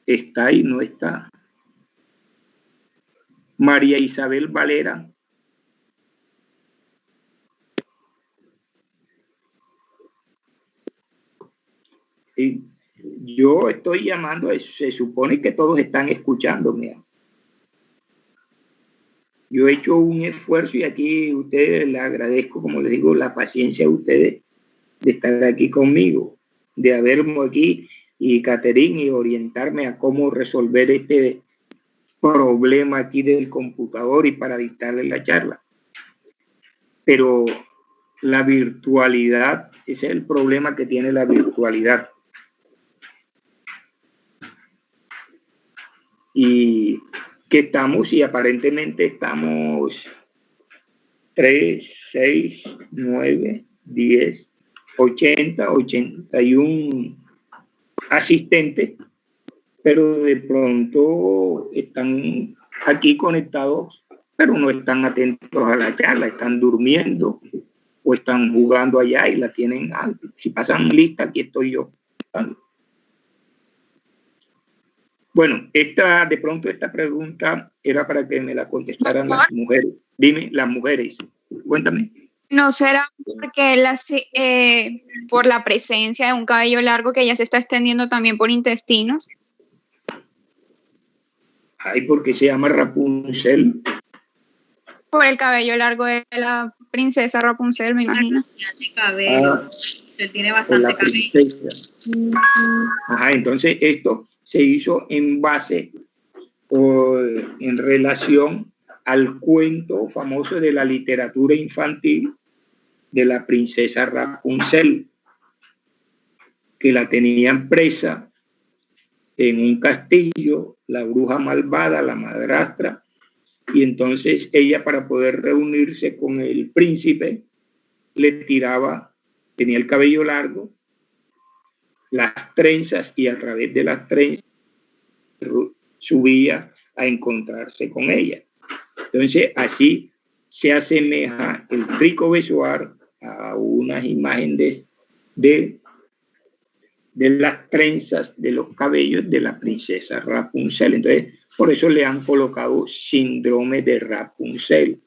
¿Está ahí? No está. María Isabel Valera. Sí. Yo estoy llamando, se supone que todos están escuchándome. Yo he hecho un esfuerzo y aquí ustedes les agradezco, como les digo, la paciencia de ustedes de estar aquí conmigo, de haberme aquí y Caterine y orientarme a cómo resolver este problema aquí del computador y para dictarle la charla. Pero la virtualidad, ese es el problema que tiene la virtualidad. Y que estamos, y aparentemente estamos 3, 6, 9, 10, 80, 81 asistentes, pero de pronto están aquí conectados, pero no están atentos a la charla, están durmiendo o están jugando allá y la tienen alta. Si pasan lista, aquí estoy yo. Bueno, de pronto esta pregunta era para que me la contestaran las mujeres. Dime, las mujeres, cuéntame. ¿No será porque por la presencia de un cabello largo que ya se está extendiendo también por intestinos? Ay, ¿por qué se llama Rapunzel? Por el cabello largo de la princesa Rapunzel, me imagino. Se tiene bastante cabello. Ajá, entonces esto se hizo en base o en relación al cuento famoso de la literatura infantil de la princesa Rapunzel, que la tenían presa en un castillo, la bruja malvada, la madrastra, y entonces ella, para poder reunirse con el príncipe, le tiraba, tenía el cabello largo, las trenzas, y a través de las trenzas subía a encontrarse con ella. Entonces así se asemeja el tricobesoar a unas imágenes de las trenzas de los cabellos de la princesa Rapunzel. Entonces, por eso le han colocado síndrome de Rapunzel.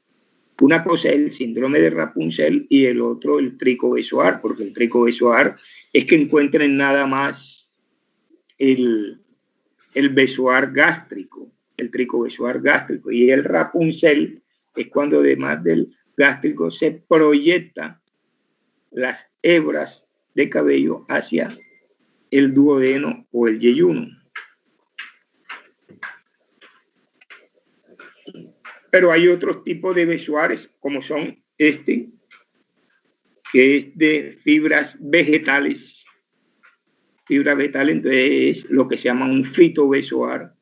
Una cosa es el síndrome de Rapunzel y el otro el tricobesoar, porque el tricobesoar es que encuentren nada más el besoar gástrico, el tricobesoar gástrico, y el Rapunzel es cuando además del gástrico se proyectan las hebras de cabello hacia el duodeno o el yeyuno. Pero hay otros tipos de besoares, como son que es de fibras vegetales. Fibra vegetal, entonces es lo que se llama un fitobesoar,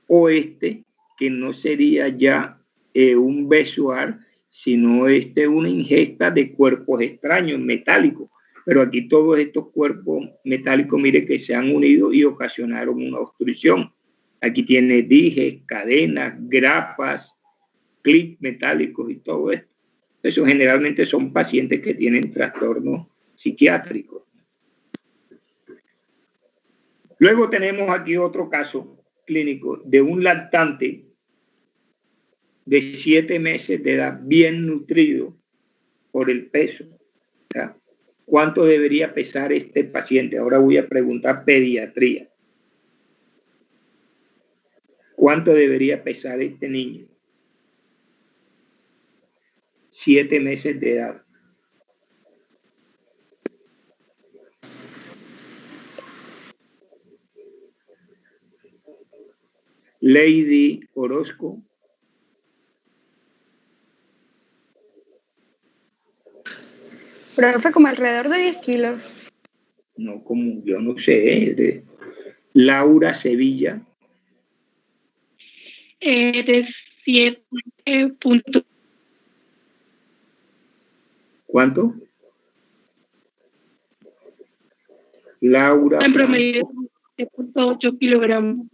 o que no sería ya un besoar, sino una ingesta de cuerpos extraños, metálicos. Pero aquí todos estos cuerpos metálicos, mire que se han unido y ocasionaron una obstrucción. Aquí tiene dijes, cadenas, grapas, clips metálicos y todo esto. Eso generalmente son pacientes que tienen trastornos psiquiátricos. Luego tenemos aquí otro caso clínico de un lactante de 7 meses de edad, bien nutrido por el peso. ¿Ya? ¿Cuánto debería pesar este paciente? Ahora voy a preguntar pediatría. ¿Cuánto debería pesar este niño? 7 meses de edad. Lady Orozco. Profe, como alrededor de 10 kilos. No, como yo no sé. Laura Sevilla. De 7 puntos. ¿Cuánto? Laura. En promedio, 7.8 kilogramos.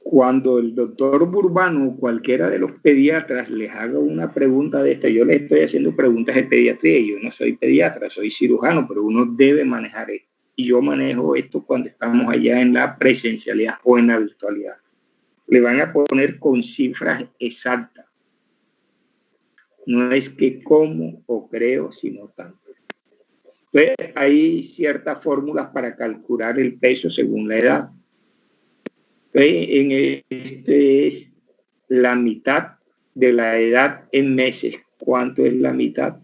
Cuando el doctor Burbano o cualquiera de los pediatras les haga una pregunta de esta, yo les estoy haciendo preguntas de pediatría, yo no soy pediatra, soy cirujano, pero uno debe manejar esto. Y yo manejo esto cuando estamos allá en la presencialidad o en la virtualidad. Le van a poner con cifras exactas. No es que como o creo, sino tanto. Entonces, hay ciertas fórmulas para calcular el peso según la edad. En es la mitad de la edad en meses. ¿Cuánto es la mitad?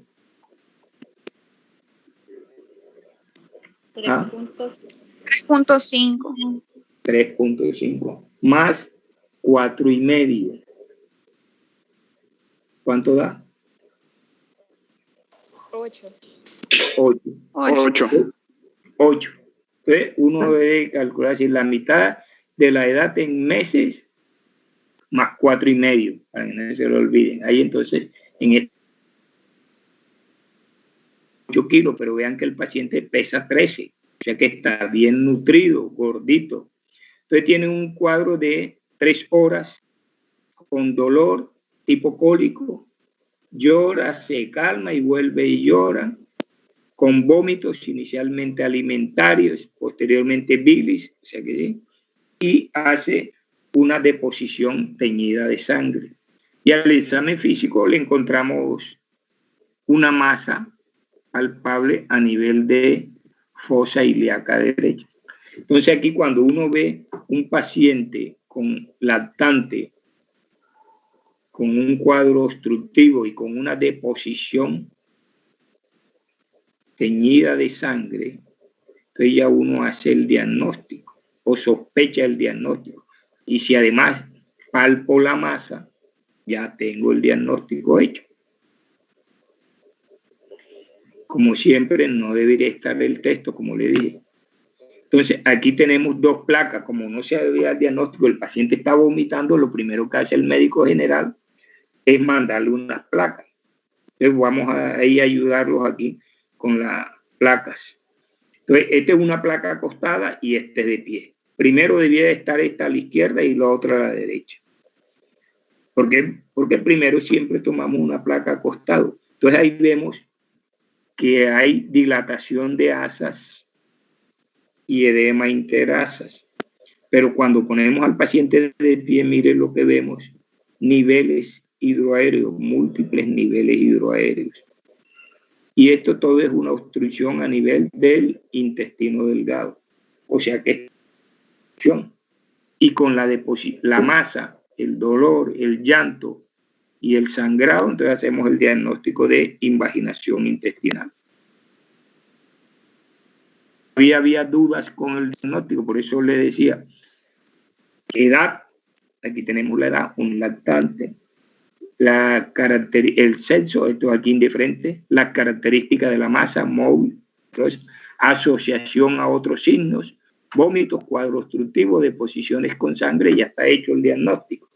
3.5. 3.5 más 4,5. ¿Cuánto da? 8. 8. Entonces, uno debe calcular si la mitad de la edad en meses más 4,5, para que no se lo olviden. Ahí entonces, en 8 kilos, pero vean que el paciente pesa 13, o sea que está bien nutrido, gordito. Entonces tiene un cuadro de 3 horas con dolor tipo cólico, llora, se calma y vuelve y llora, con vómitos inicialmente alimentarios, posteriormente bilis, o sea que sí, y hace una deposición teñida de sangre. Y al examen físico le encontramos una masa palpable a nivel de fosa ilíaca derecha. Entonces aquí cuando uno ve un paciente con lactante, con un cuadro obstructivo y con una deposición teñida de sangre, entonces ya uno hace el diagnóstico o sospecha el diagnóstico. Y si además palpo la masa, ya tengo el diagnóstico hecho. Como siempre, no debería estar el texto, como le dije. Entonces, aquí tenemos 2 placas. Como no se había el diagnóstico, el paciente está vomitando, lo primero que hace el médico general es mandarle unas placas. Entonces, vamos a ayudarlos aquí con las placas. Entonces, esta es una placa acostada y este de pie. Primero debía estar esta a la izquierda y la otra a la derecha. ¿Por qué? Porque primero siempre tomamos una placa acostado. Entonces, ahí vemos que hay dilatación de asas y edema interasas. Pero cuando ponemos al paciente de pie, mire lo que vemos, niveles hidroaéreos, múltiples niveles hidroaéreos. Y esto todo es una obstrucción a nivel del intestino delgado. O sea que y con la masa, el dolor, el llanto y el sangrado, entonces hacemos el diagnóstico de invaginación intestinal. Había dudas con el diagnóstico, por eso le decía, Edad, aquí tenemos la edad, un lactante. El sexo, esto aquí indiferente, las características de la masa móvil, entonces, asociación a otros signos, vómitos, cuadro obstructivo, deposiciones con sangre, ya está hecho el diagnóstico.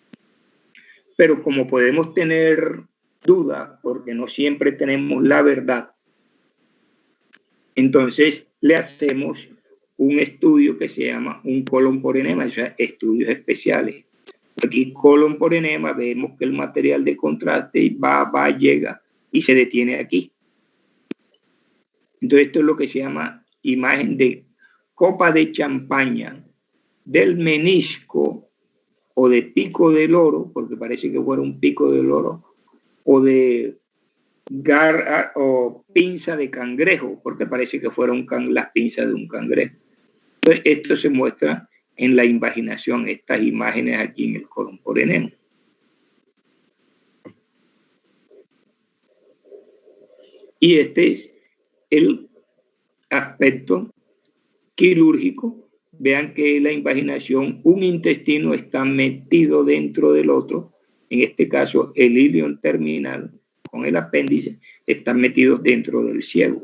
Pero como podemos tener duda, porque no siempre tenemos la verdad, entonces le hacemos un estudio que se llama un colon por enema, o sea, estudios especiales. Aquí colon por enema, vemos que el material de contraste va, llega y se detiene aquí. Entonces esto es lo que se llama imagen de copa de champaña del menisco o de pico de loro, porque parece que fuera un pico de loro, o de garra o pinza de cangrejo, porque parece que fueron las pinzas de un cangrejo. Entonces esto se muestra en la invaginación, estas imágenes aquí en el colon por enema. Y este es el aspecto quirúrgico. Vean que la invaginación, un intestino está metido dentro del otro, en este caso el ilion terminal con el apéndice están metidos dentro del ciego.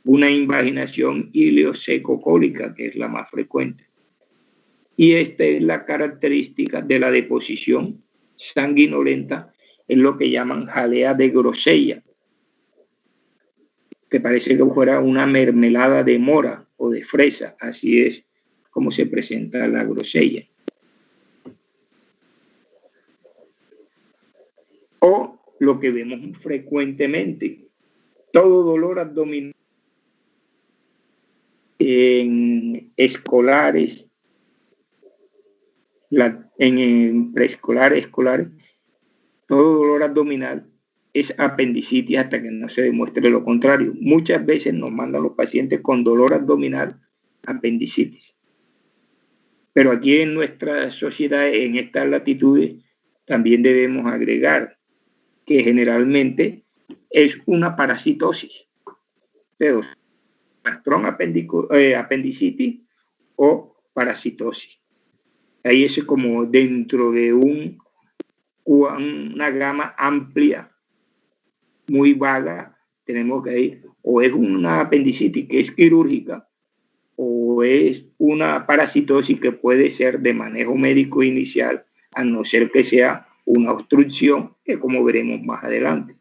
Una invaginación ilioseco-cólica, que es la más frecuente. Y esta es la característica de la deposición sanguinolenta, en lo que llaman jalea de grosella, que parece que fuera una mermelada de mora o de fresa, así es como se presenta la grosella. O lo que vemos frecuentemente, todo dolor abdominal en escolares, en preescolares, escolares, todo dolor abdominal es apendicitis hasta que no se demuestre lo contrario. Muchas veces nos mandan los pacientes con dolor abdominal, apendicitis. Pero aquí en nuestra sociedad, en estas latitudes, también debemos agregar que generalmente es una parasitosis, pero plastrón apendicitis o parasitosis. Ahí es como dentro de una gama amplia, muy vaga, tenemos que ir, o es una apendicitis que es quirúrgica, o es una parasitosis que puede ser de manejo médico inicial, a no ser que sea una obstrucción, que como veremos más adelante.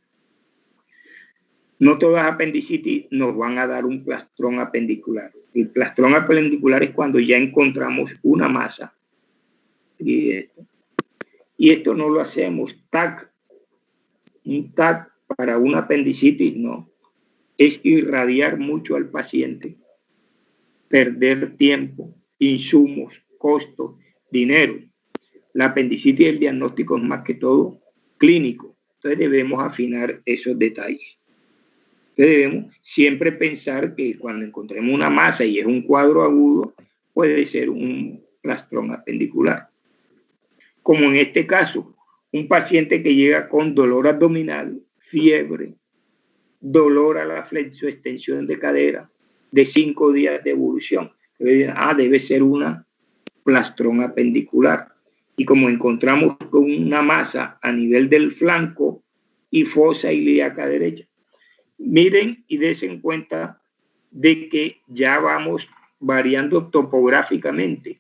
No todas las apendicitis nos van a dar un plastrón apendicular. El plastrón apendicular es cuando ya encontramos una masa. Y esto no lo hacemos TAC. Un TAC para una apendicitis no. Es irradiar mucho al paciente, perder tiempo, insumos, costos, dinero. La apendicitis, el diagnóstico es más que todo clínico. Entonces debemos afinar esos detalles. Entonces debemos siempre pensar que cuando encontremos una masa y es un cuadro agudo, puede ser un plastrón apendicular. Como en este caso, un paciente que llega con dolor abdominal, fiebre, dolor a la flexoextensión de cadera, de 5 días de evolución. Debe ser una plastrón apendicular. Y como encontramos con una masa a nivel del flanco y fosa ilíaca derecha, miren y dense cuenta de que ya vamos variando topográficamente.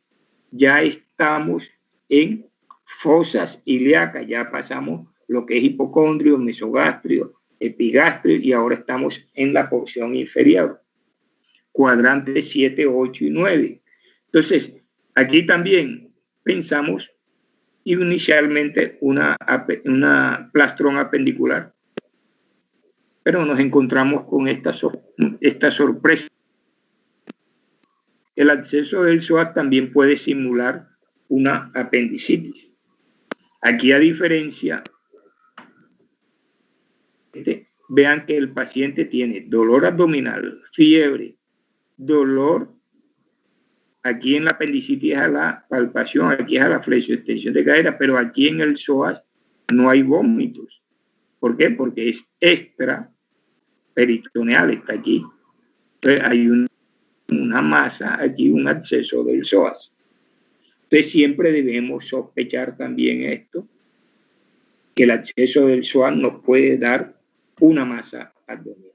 Ya estamos en fosas ilíacas, ya pasamos lo que es hipocondrio, mesogastrio, epigastrio, y ahora estamos en la porción inferior, cuadrantes 7, 8 y 9. Entonces, aquí también pensamos inicialmente una plastrón apendicular, pero nos encontramos con esta sorpresa. El acceso del psoas también puede simular una apendicitis. Aquí, a diferencia, vean que el paciente tiene dolor abdominal, fiebre, dolor. Aquí en la apendicitis es a la palpación, aquí es a la flexoextensión de cadera, pero aquí en el psoas no hay vómitos. ¿Por qué? Porque es extra peritoneal, está aquí. Entonces hay una masa aquí, un acceso del psoas. Entonces siempre debemos sospechar también esto, que el acceso del SWAT nos puede dar una masa abdominal.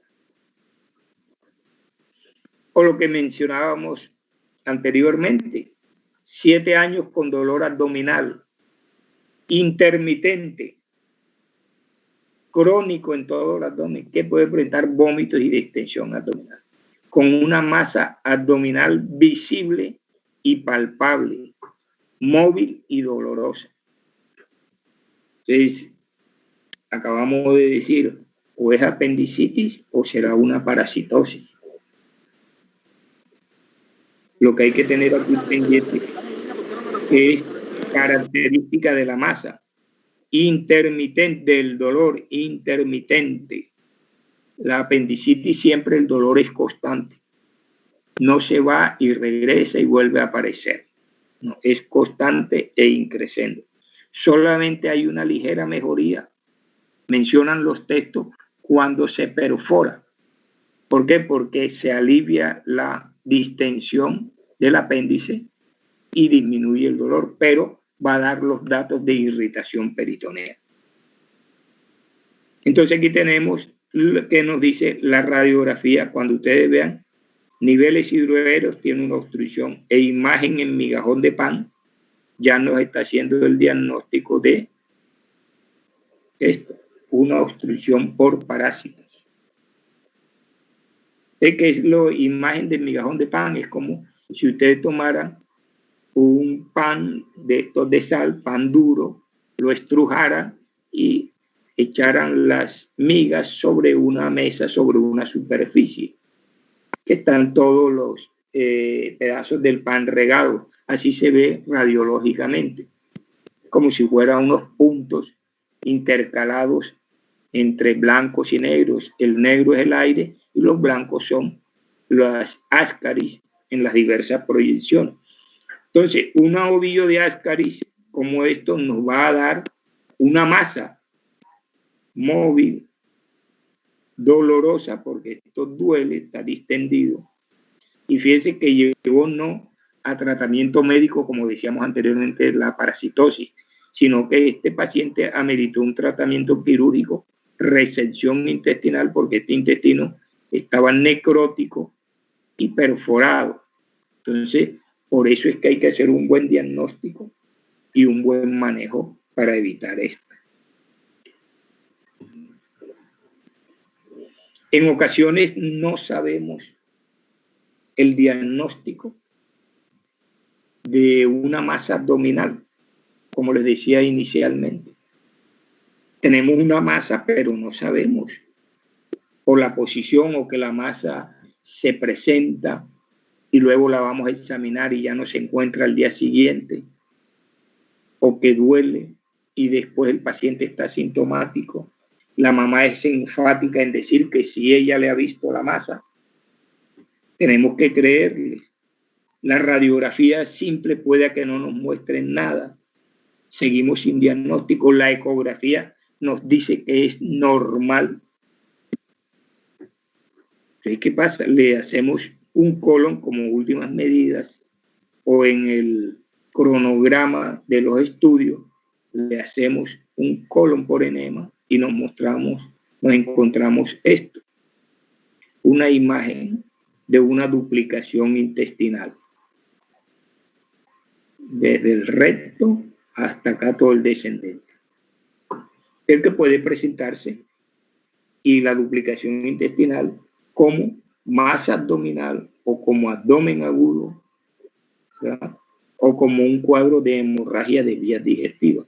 O lo que mencionábamos anteriormente, 7 años con dolor abdominal intermitente, crónico en todo el abdomen, que puede presentar vómitos y distensión abdominal, con una masa abdominal visible y palpable, móvil y dolorosa. Entonces, acabamos de decir, o es apendicitis o será una parasitosis. Lo que hay que tener aquí pendiente es característica de la masa intermitente, del dolor intermitente. La apendicitis siempre el dolor es constante. No se va y regresa y vuelve a aparecer. No, es constante e increciendo. Solamente hay una ligera mejoría, mencionan los textos, cuando se perfora. ¿Por qué? Porque se alivia la distensión del apéndice y disminuye el dolor, pero va a dar los datos de irritación peritonea. Entonces aquí tenemos lo que nos dice la radiografía. Cuando ustedes vean niveles hidroeros, tiene una obstrucción e imagen en migajón de pan, ya nos está haciendo el diagnóstico de esto, una obstrucción por parásitos. ¿Qué es la imagen del migajón de pan? Es como si ustedes tomaran un pan de estos de sal, pan duro, lo estrujaran y echaran las migas sobre una mesa, sobre una superficie, que están todos los pedazos del pan regados. Así se ve radiológicamente, como si fueran unos puntos intercalados entre blancos y negros. El negro es el aire y los blancos son las ascaris en las diversas proyecciones. Entonces, un ovillo de ascaris como esto nos va a dar una masa móvil, dolorosa, porque esto duele, está distendido. Y fíjense que llevó no a tratamiento médico, como decíamos anteriormente, la parasitosis, sino que este paciente ameritó un tratamiento quirúrgico, resección intestinal, porque este intestino estaba necrótico y perforado. Entonces, por eso es que hay que hacer un buen diagnóstico y un buen manejo para evitar esto. En ocasiones no sabemos el diagnóstico de una masa abdominal, como les decía inicialmente. Tenemos una masa, pero no sabemos o la posición, o que la masa se presenta y luego la vamos a examinar y ya no se encuentra al día siguiente, o que duele y después el paciente está asintomático. La mamá es enfática en decir que si ella le ha visto la masa, tenemos que creerles. La radiografía simple puede que no nos muestren nada. Seguimos sin diagnóstico. La ecografía nos dice que es normal. Entonces, ¿qué pasa? Le hacemos un colon como últimas medidas, o en el cronograma de los estudios le hacemos un colon por enema y nos encontramos esto, una imagen de una duplicación intestinal desde el recto hasta acá todo el descendente, el que puede presentarse, y la duplicación intestinal como masa abdominal o como abdomen agudo, ¿verdad? O como un cuadro de hemorragia de vías digestivas.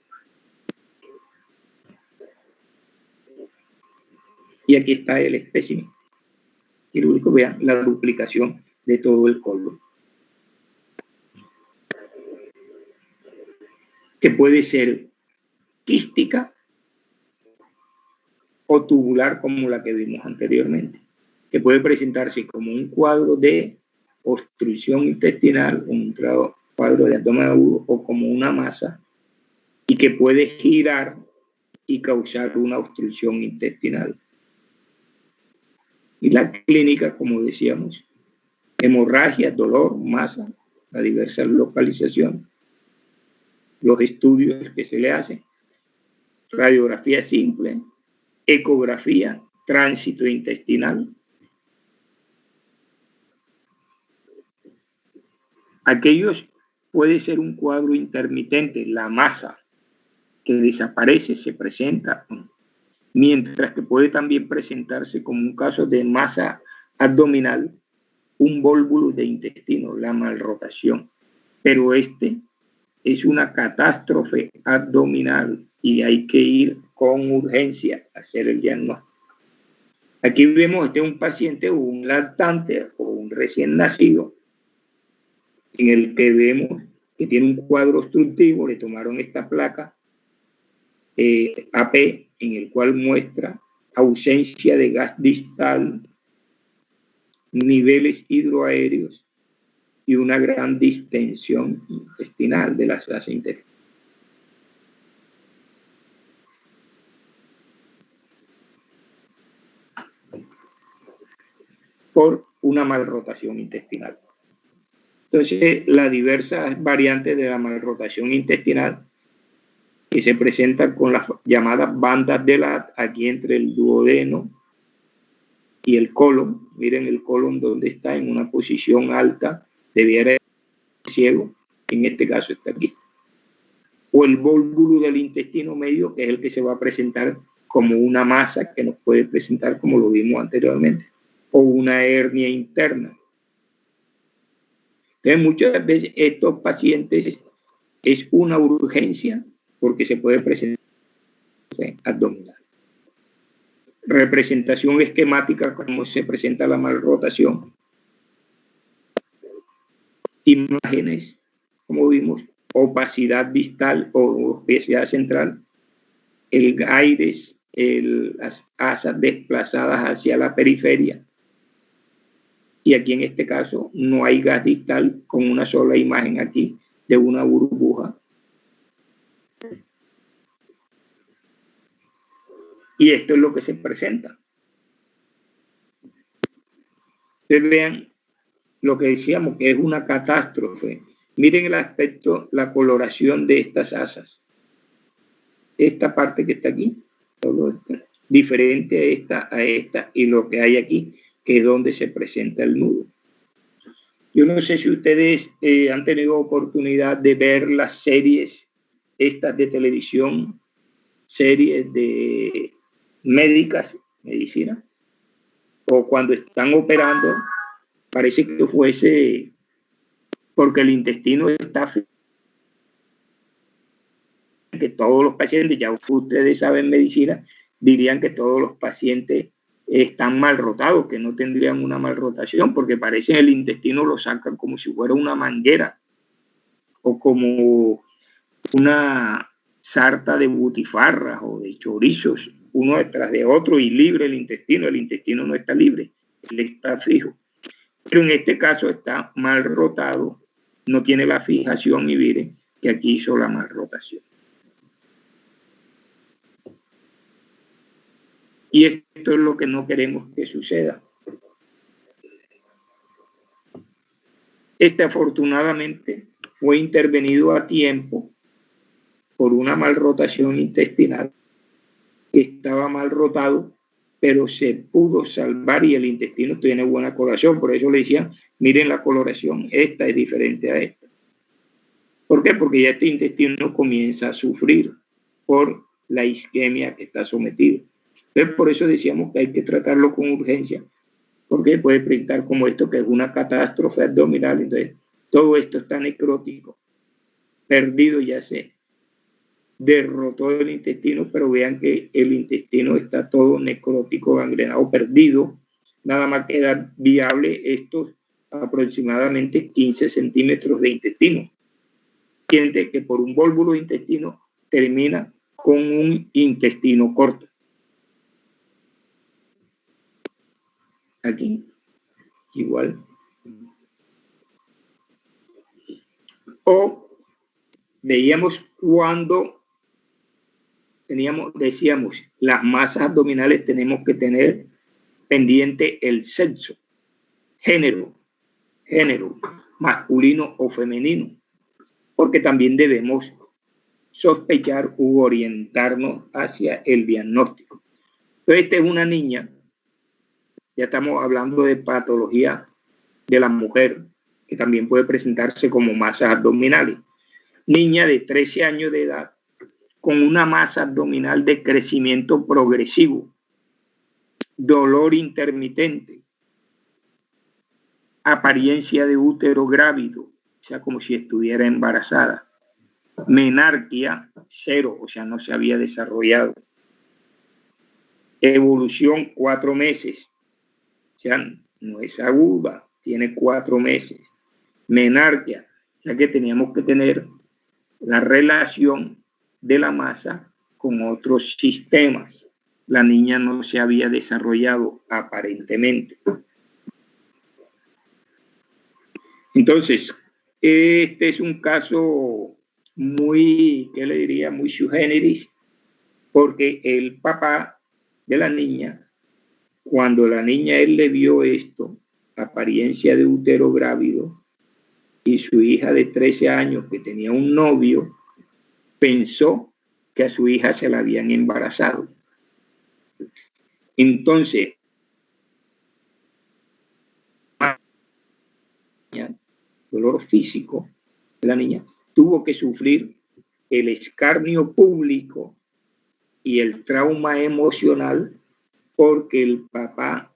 Y aquí está el espécimen quirúrgico. Vean la duplicación de todo el colon, que puede ser quística o tubular, como la que vimos anteriormente, que puede presentarse como un cuadro de obstrucción intestinal, un cuadro de abdomen agudo, o como una masa, y que puede girar y causar una obstrucción intestinal. Y la clínica, como decíamos, hemorragia, dolor, masa, la diversa localización, los estudios que se le hacen: radiografía simple, ecografía, tránsito intestinal. Aquellos puede ser un cuadro intermitente, la masa que desaparece se presenta, mientras que puede también presentarse como un caso de masa abdominal, un volvulo de intestino, la malrotación. Pero este es una catástrofe abdominal y hay que ir con urgencia a hacer el diagnóstico. Aquí vemos un paciente o un lactante o un recién nacido en el que vemos que tiene un cuadro obstructivo. Le tomaron esta placa AP, en el cual muestra ausencia de gas distal, niveles hidroaéreos y una gran distensión intestinal de las asas intestinales. Por una malrotación intestinal. Entonces, las diversas variantes de la malrotación intestinal que se presentan con las llamadas bandas de Ladd aquí entre el duodeno y el colon. Miren el colon donde está, en una posición alta, debiera ser ciego, en este caso está aquí. O el volvulo del intestino medio, que es el que se va a presentar como una masa que nos puede presentar como lo vimos anteriormente, o una hernia interna. Entonces, muchas veces estos pacientes es una urgencia porque se puede presentar abdominal. Representación esquemática, como se presenta la malrotación. Imágenes, como vimos, opacidad distal o opacidad central, el aires, las asas desplazadas hacia la periferia. Y aquí en este caso no hay gas distal, con una sola imagen aquí de una burbuja. Y esto es lo que se presenta. Ustedes vean lo que decíamos, que es una catástrofe. Miren el aspecto, la coloración de estas asas. Esta parte que está aquí, todo esto, diferente a esta y lo que hay aquí, que es donde se presenta el nudo. Yo no sé si ustedes han tenido oportunidad de ver las series estas de televisión, series de médicas, medicina, o cuando están operando, parece que fuese porque el intestino está, que todos los pacientes, ya ustedes saben medicina, dirían que todos los pacientes están mal rotados, que no tendrían una malrotación, porque parece que el intestino lo sacan como si fuera una manguera o como una sarta de butifarras o de chorizos, uno detrás de otro, y libre el intestino no está libre, él está fijo. Pero en este caso está mal rotado, no tiene la fijación, y miren que aquí hizo la malrotación. Y esto es lo que no queremos que suceda. Este afortunadamente fue intervenido a tiempo por una malrotación intestinal, que estaba mal rotado, pero se pudo salvar y el intestino tiene buena coloración. Por eso le decía, miren la coloración, esta es diferente a esta. ¿Por qué? Porque ya este intestino comienza a sufrir por la isquemia que está sometido. Entonces, por eso decíamos que hay que tratarlo con urgencia, porque puede presentar como esto, que es una catástrofe abdominal. Entonces, todo esto está necrótico, perdido, ya se derrotó el intestino, pero vean que el intestino está todo necrótico, gangrenado, perdido. Nada más queda viable estos aproximadamente 15 centímetros de intestino. Siente que por un volvulo de intestino termina con un intestino corto. Aquí, igual. O veíamos cuando decíamos, las masas abdominales tenemos que tener pendiente el sexo, género, masculino o femenino, porque también debemos sospechar u orientarnos hacia el diagnóstico. Entonces, esta es una niña, ya estamos hablando de patología de la mujer, que también puede presentarse como masas abdominales. Niña de 13 años de edad con una masa abdominal de crecimiento progresivo, dolor intermitente, apariencia de útero grávido, o sea, como si estuviera embarazada, menarquia 0, o sea, no se había desarrollado, evolución 4 meses, o sea, no es aguda, tiene 4 meses, menarquia, o sea que teníamos que tener la relación de la masa con otros sistemas. La niña no se había desarrollado aparentemente. Entonces, este es un caso muy, ¿qué le diría? Muy sui generis, porque el papá de la niña, cuando la niña él le vio esto, apariencia de útero grávido, y su hija de 13 años que tenía un novio, pensó que a su hija se la habían embarazado. Entonces, dolor físico de la niña, tuvo que sufrir el escarnio público y el trauma emocional porque el papá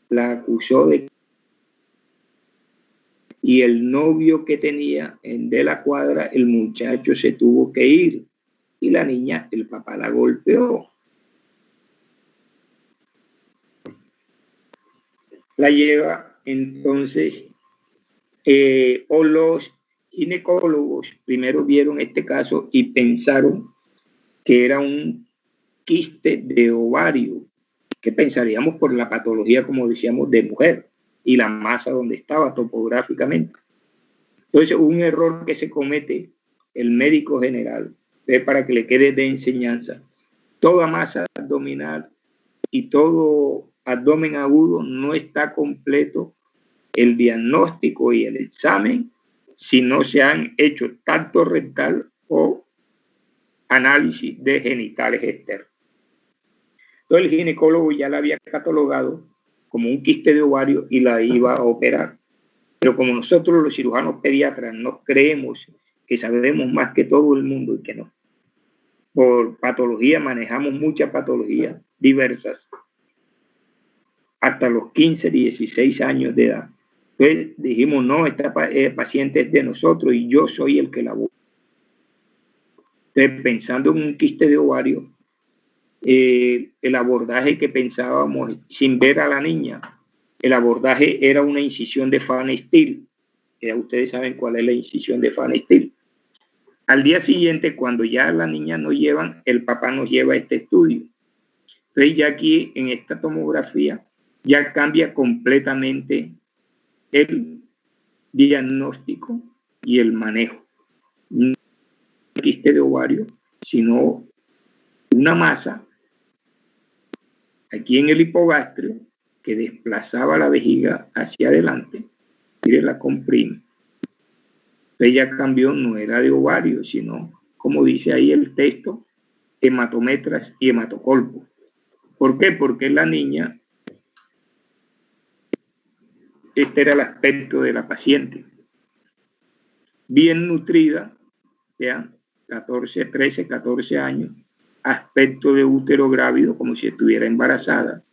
la acusó de, y el novio que tenía de la cuadra, el muchacho se tuvo que ir y la niña, el papá la golpeó. La lleva entonces, o los ginecólogos primero vieron este caso y pensaron que era un quiste de ovario, que pensaríamos por la patología, como decíamos, de mujer y la masa donde estaba topográficamente. Entonces, un error que se comete el médico general, para que le quede de enseñanza, toda masa abdominal y todo abdomen agudo no está completo el diagnóstico y el examen si no se han hecho tacto rectal o análisis de genitales externos. Entonces el ginecólogo ya la había catalogado como un quiste de ovario y la iba a operar. Pero como nosotros los cirujanos pediatras nos creemos que sabemos más que todo el mundo y que no. Por patología manejamos muchas patologías diversas hasta los 15, 16 años de edad. Entonces dijimos, no, esta paciente es de nosotros y yo soy el que la busca. Entonces, pensando en un quiste de ovario, el abordaje que pensábamos sin ver a la niña, el abordaje era una incisión de Van Steel. Ya ustedes saben cuál es la incisión de Van Steel. Al día siguiente, cuando ya la niña nos llevan, el papá nos lleva a este estudio. Entonces ya aquí en esta tomografía ya cambia completamente el diagnóstico y el manejo. No un quiste de ovario, sino una masa aquí en el hipogastrio que desplazaba la vejiga hacia adelante y la comprime. Ella cambió, no era de ovario, sino, como dice ahí el texto, hematometras y hematocolpo. ¿Por qué? Porque la niña, este era el aspecto de la paciente, bien nutrida, ya 13, 14 años, aspecto de útero grávido, como si estuviera embarazada.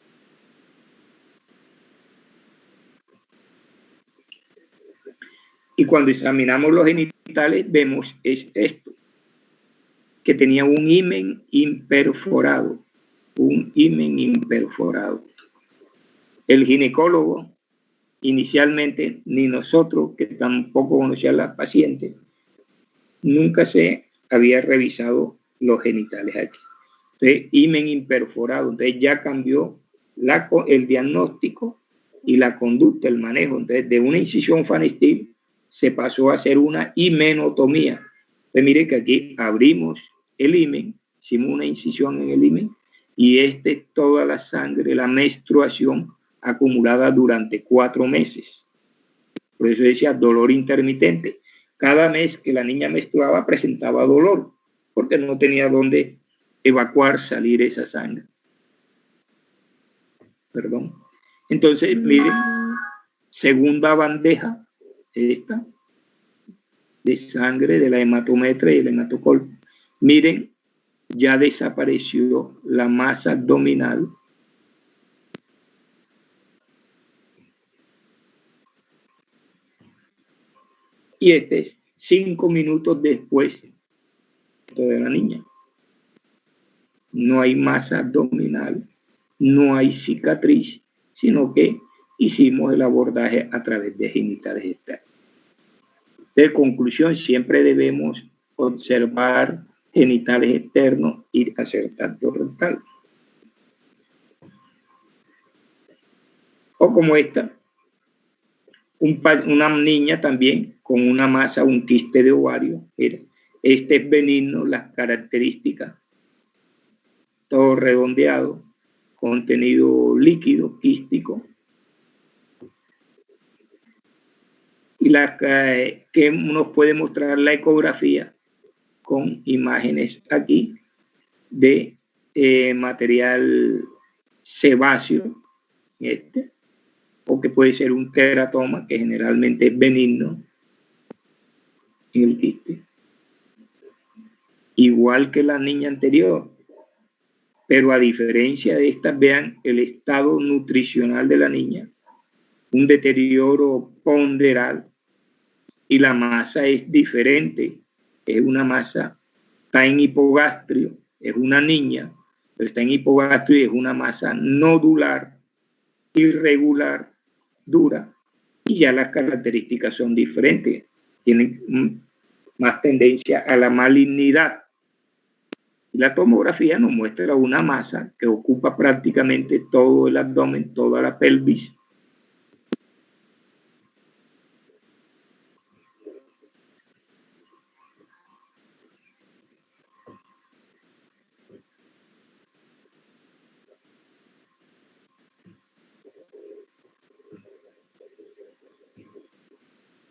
Y cuando examinamos los genitales, vemos esto, que tenía un himen imperforado, El ginecólogo, inicialmente, ni nosotros, que tampoco conocía a la paciente, nunca se había revisado los genitales aquí. Entonces, himen imperforado, entonces ya cambió el diagnóstico y la conducta, el manejo. Entonces, de una incisión Van Steel se pasó a hacer una himenotomía. Entonces, mire que aquí abrimos el himen, hicimos una incisión en el himen, y toda la sangre, la menstruación acumulada durante 4 meses. Por eso decía dolor intermitente. Cada mes que la niña menstruaba presentaba dolor. porque no tenía dónde evacuar, salir esa sangre. Perdón. Entonces, miren, segunda bandeja, esta, de sangre de la hematometra y el hematocolpo. Miren, ya desapareció la masa abdominal. Y este es 5 minutos después de la niña. No hay masa abdominal, no hay cicatriz, sino que hicimos el abordaje a través de genitales externos. De conclusión, siempre debemos observar genitales externos y hacer tacto rectal. O como esta, una niña también con una masa, un quiste de ovario. Mira, este es benigno, las características, todo redondeado, contenido líquido, quístico. Y que nos puede mostrar la ecografía con imágenes aquí de material sebáceo, o que puede ser un teratoma, que generalmente es benigno en el quiste. Igual que la niña anterior, pero a diferencia de estas, vean el estado nutricional de la niña, un deterioro ponderal, y la masa es diferente, es una masa, está en hipogastrio, es una niña, pero está en hipogastrio y es una masa nodular, irregular, dura, y ya las características son diferentes, tienen más tendencia a la malignidad. La tomografía nos muestra una masa que ocupa prácticamente todo el abdomen, toda la pelvis.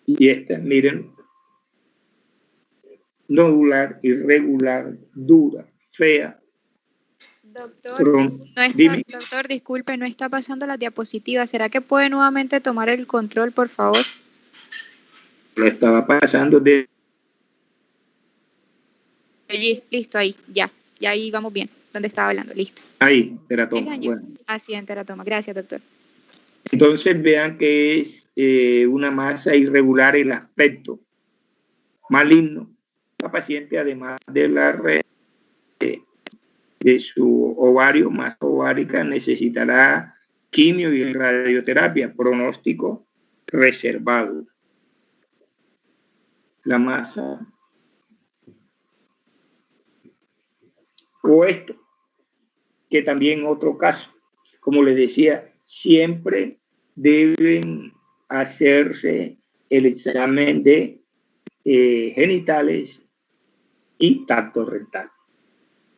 Y esta, miren, nodular, irregular, dura, fea. Doctor, doctor, disculpe, no está pasando la diapositiva. ¿Será que puede nuevamente tomar el control, por favor? Lo estaba pasando de... Listo, ahí, ya ahí vamos bien. ¿Dónde estaba hablando? Listo. Ahí, teratoma. Sí, señor. Bueno. Así, en teratoma. Gracias, doctor. Entonces vean que es una masa irregular el aspecto, maligno. La paciente, además de la red de su ovario, masa ovárica, necesitará quimio y radioterapia, pronóstico reservado. La masa. O esto, que también otro caso, como les decía, siempre deben hacerse el examen de genitales y tacto rectal.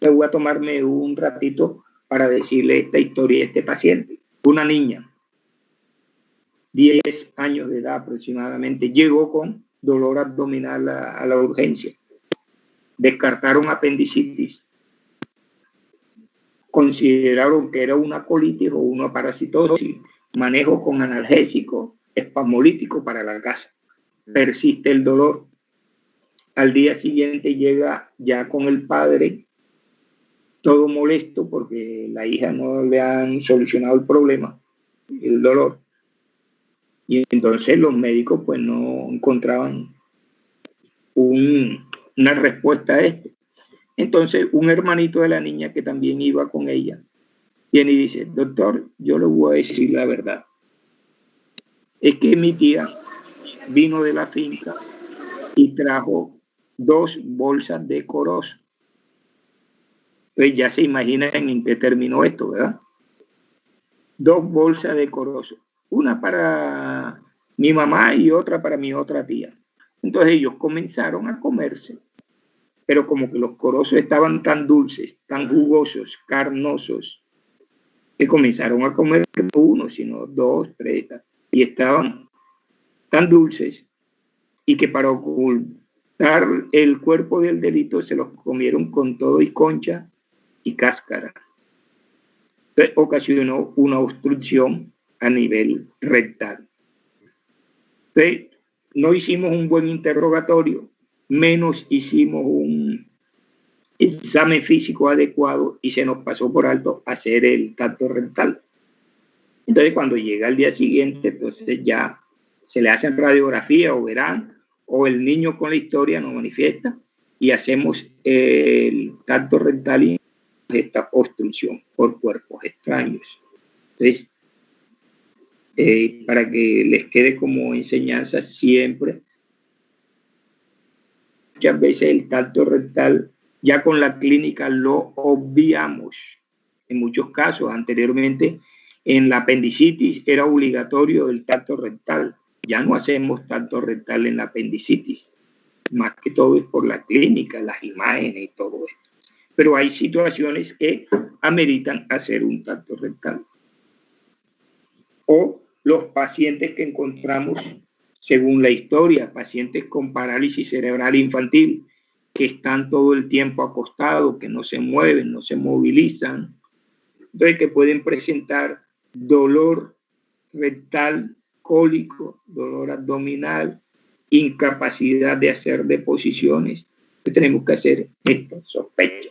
Me voy a tomarme un ratito para decirle esta historia de este paciente. Una niña, 10 años de edad aproximadamente, llegó con dolor abdominal a la urgencia. Descartaron apendicitis. Consideraron que era una colitis o una parasitosis. Manejo con analgésico, espasmolítico para la casa. Persiste el dolor. Al día siguiente llega ya con el padre, todo molesto porque la hija no le han solucionado el problema, el dolor. Y entonces los médicos pues no encontraban una respuesta a esto. Entonces un hermanito de la niña que también iba con ella viene y dice: doctor, yo le voy a decir la verdad. Es que mi tía vino de la finca y trajo 2 bolsas de corozo. Pues ya se imaginan en qué terminó esto, ¿verdad? 2 bolsas de corozo. Una para mi mamá y otra para mi otra tía. Entonces ellos comenzaron a comerse. Pero como que los corozos estaban tan dulces, tan jugosos, carnosos, que comenzaron a comer no 1, sino 2, 3, y estaban tan dulces, y que para el cuerpo del delito se los comieron con todo y concha y cáscara. Entonces, ocasionó una obstrucción a nivel rectal. Entonces, no hicimos un buen interrogatorio, menos hicimos un examen físico adecuado y se nos pasó por alto hacer el tacto rectal. Entonces, cuando llega al día siguiente, entonces ya se le hacen radiografía o verán, o el niño con la historia nos manifiesta y hacemos el tacto rectal y esta obstrucción por cuerpos extraños. Entonces, para que les quede como enseñanza siempre, muchas veces el tacto rectal ya con la clínica lo obviamos. En muchos casos, anteriormente, en la apendicitis era obligatorio el tacto rectal. Ya no hacemos tacto rectal en la apendicitis. Más que todo es por la clínica, las imágenes y todo esto. Pero hay situaciones que ameritan hacer un tacto rectal. O los pacientes que encontramos, según la historia, pacientes con parálisis cerebral infantil, que están todo el tiempo acostados, que no se mueven, no se movilizan, entonces que pueden presentar dolor rectal, cólico, dolor abdominal, incapacidad de hacer deposiciones. Entonces tenemos que hacer esta sospecha.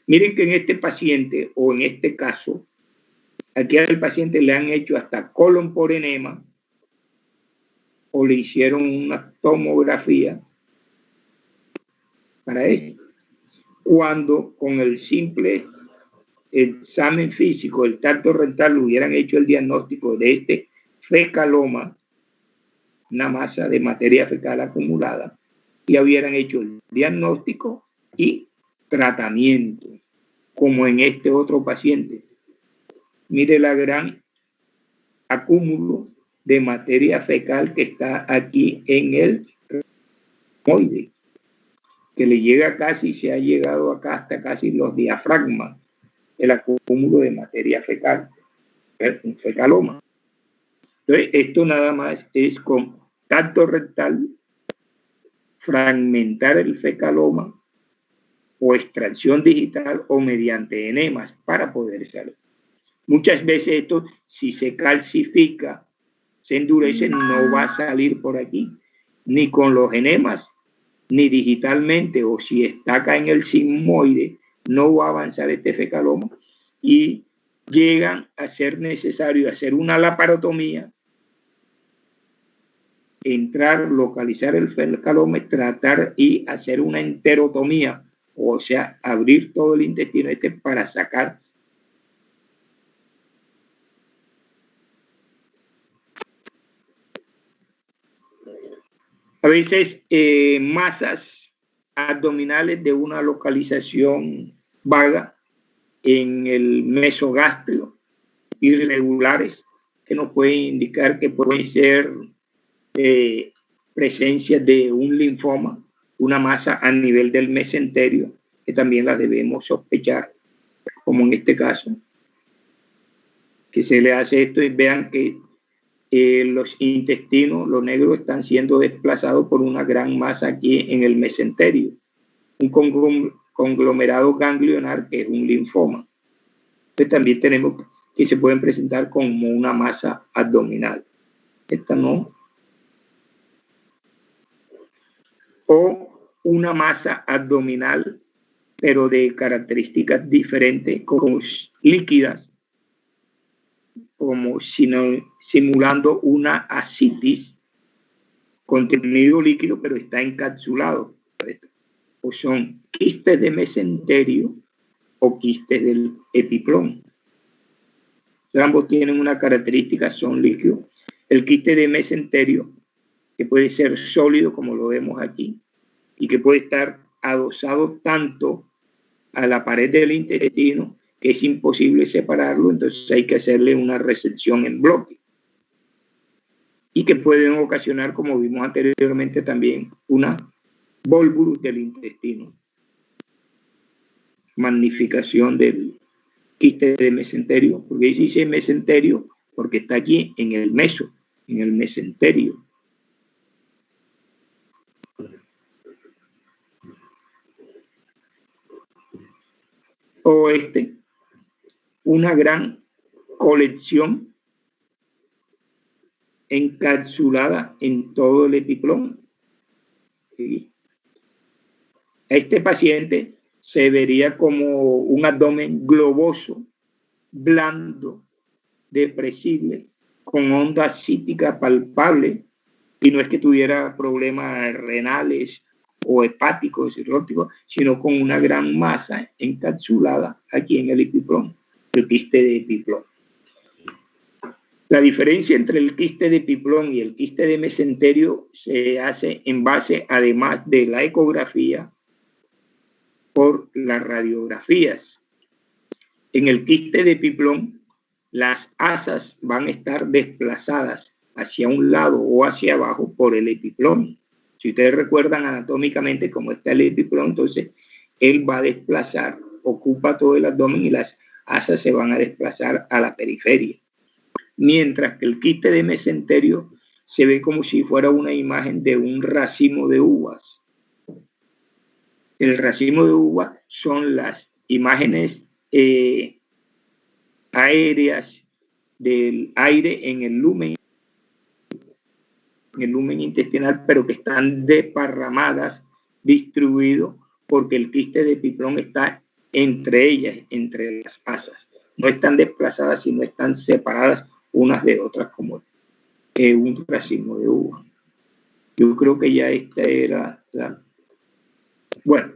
Miren que en este paciente, o en este caso, aquí al paciente le han hecho hasta colon por enema, o le hicieron una tomografía para eso. Cuando con el simple examen físico, el tacto rectal, hubieran hecho el diagnóstico de este fecaloma, una masa de materia fecal acumulada, y hubieran hecho el diagnóstico y tratamiento, como en este otro paciente. Mire la gran acúmulo de materia fecal que está aquí en el remoide, que le llega casi, se ha llegado acá hasta casi los diafragmas, el acúmulo de materia fecal, un fecaloma. Entonces, esto nada más es con tacto rectal, fragmentar el fecaloma, o extracción digital, o mediante enemas para poder salir. Muchas veces esto, si se calcifica, se endurece, no va a salir por aquí, ni con los enemas, ni digitalmente, o si está acá en el sigmoide, no va a avanzar este fecaloma, y llegan a ser necesario hacer una laparotomía, entrar, localizar el fecaloma, tratar y hacer una enterotomía, o sea, abrir todo el intestino para sacar a veces masas abdominales de una localización vaga en el mesogastrio, irregulares, que nos pueden indicar que pueden ser presencia de un linfoma, una masa a nivel del mesenterio, que también la debemos sospechar, como en este caso, que se le hace esto y vean que los intestinos, los negros, están siendo desplazados por una gran masa aquí en el mesenterio, un conglomerado ganglionar que es un linfoma. Entonces también tenemos que se pueden presentar como una masa abdominal. Esta no. O una masa abdominal, pero de características diferentes, como líquidas, como simulando una ascitis, contenido líquido, pero está encapsulado. O son quistes de mesenterio o quistes del epiplón. Ambos tienen una característica, son líquidos. El quiste de mesenterio, que puede ser sólido, como lo vemos aquí, y que puede estar adosado tanto a la pared del intestino que es imposible separarlo, entonces hay que hacerle una resección en bloque. Y que pueden ocasionar, como vimos anteriormente también, una volvulus del intestino. Magnificación del quiste de mesenterio, porque dice mesenterio porque está aquí en el meso, en el mesenterio. oeste una gran colección encapsulada en todo el epiplón. ¿Sí? Este paciente se vería como un abdomen globoso, blando, depresible, con onda cítica palpable, y no es que tuviera problemas renales o hepáticos, cirróticos, sino con una gran masa encapsulada aquí en el epiplón, el quiste de epiplón. La diferencia entre el quiste de epiplón y el quiste de mesenterio se hace en base, además de la ecografía, por las radiografías. En el quiste de epiplón, las asas van a estar desplazadas hacia un lado o hacia abajo por el epiplón. Si ustedes recuerdan anatómicamente cómo está el epiplón, entonces él va a desplazar, ocupa todo el abdomen y las asas se van a desplazar a la periferia. Mientras que el quiste de mesenterio se ve como si fuera una imagen de un racimo de uvas. El racimo de uvas son las imágenes aéreas del aire en el lumen intestinal, pero que están desparramadas, distribuidos, porque el quiste de epiplón está entre ellas, entre las asas. No están desplazadas, sino están separadas unas de otras, como un racimo de uva. Yo creo que ya esta era la... Bueno,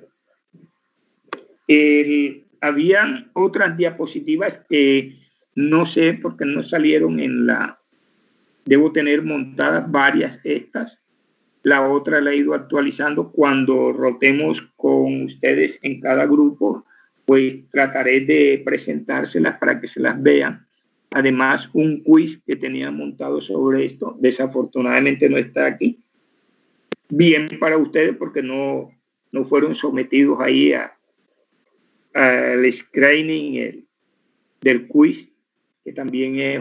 habían otras diapositivas que no sé por qué no salieron en la... Debo tener montadas varias estas. La otra la he ido actualizando. Cuando rotemos con ustedes en cada grupo, pues trataré de presentárselas para que se las vean. Además, un quiz que tenía montado sobre esto, desafortunadamente no está aquí. Bien para ustedes porque no fueron sometidos ahí al screening del quiz, que también es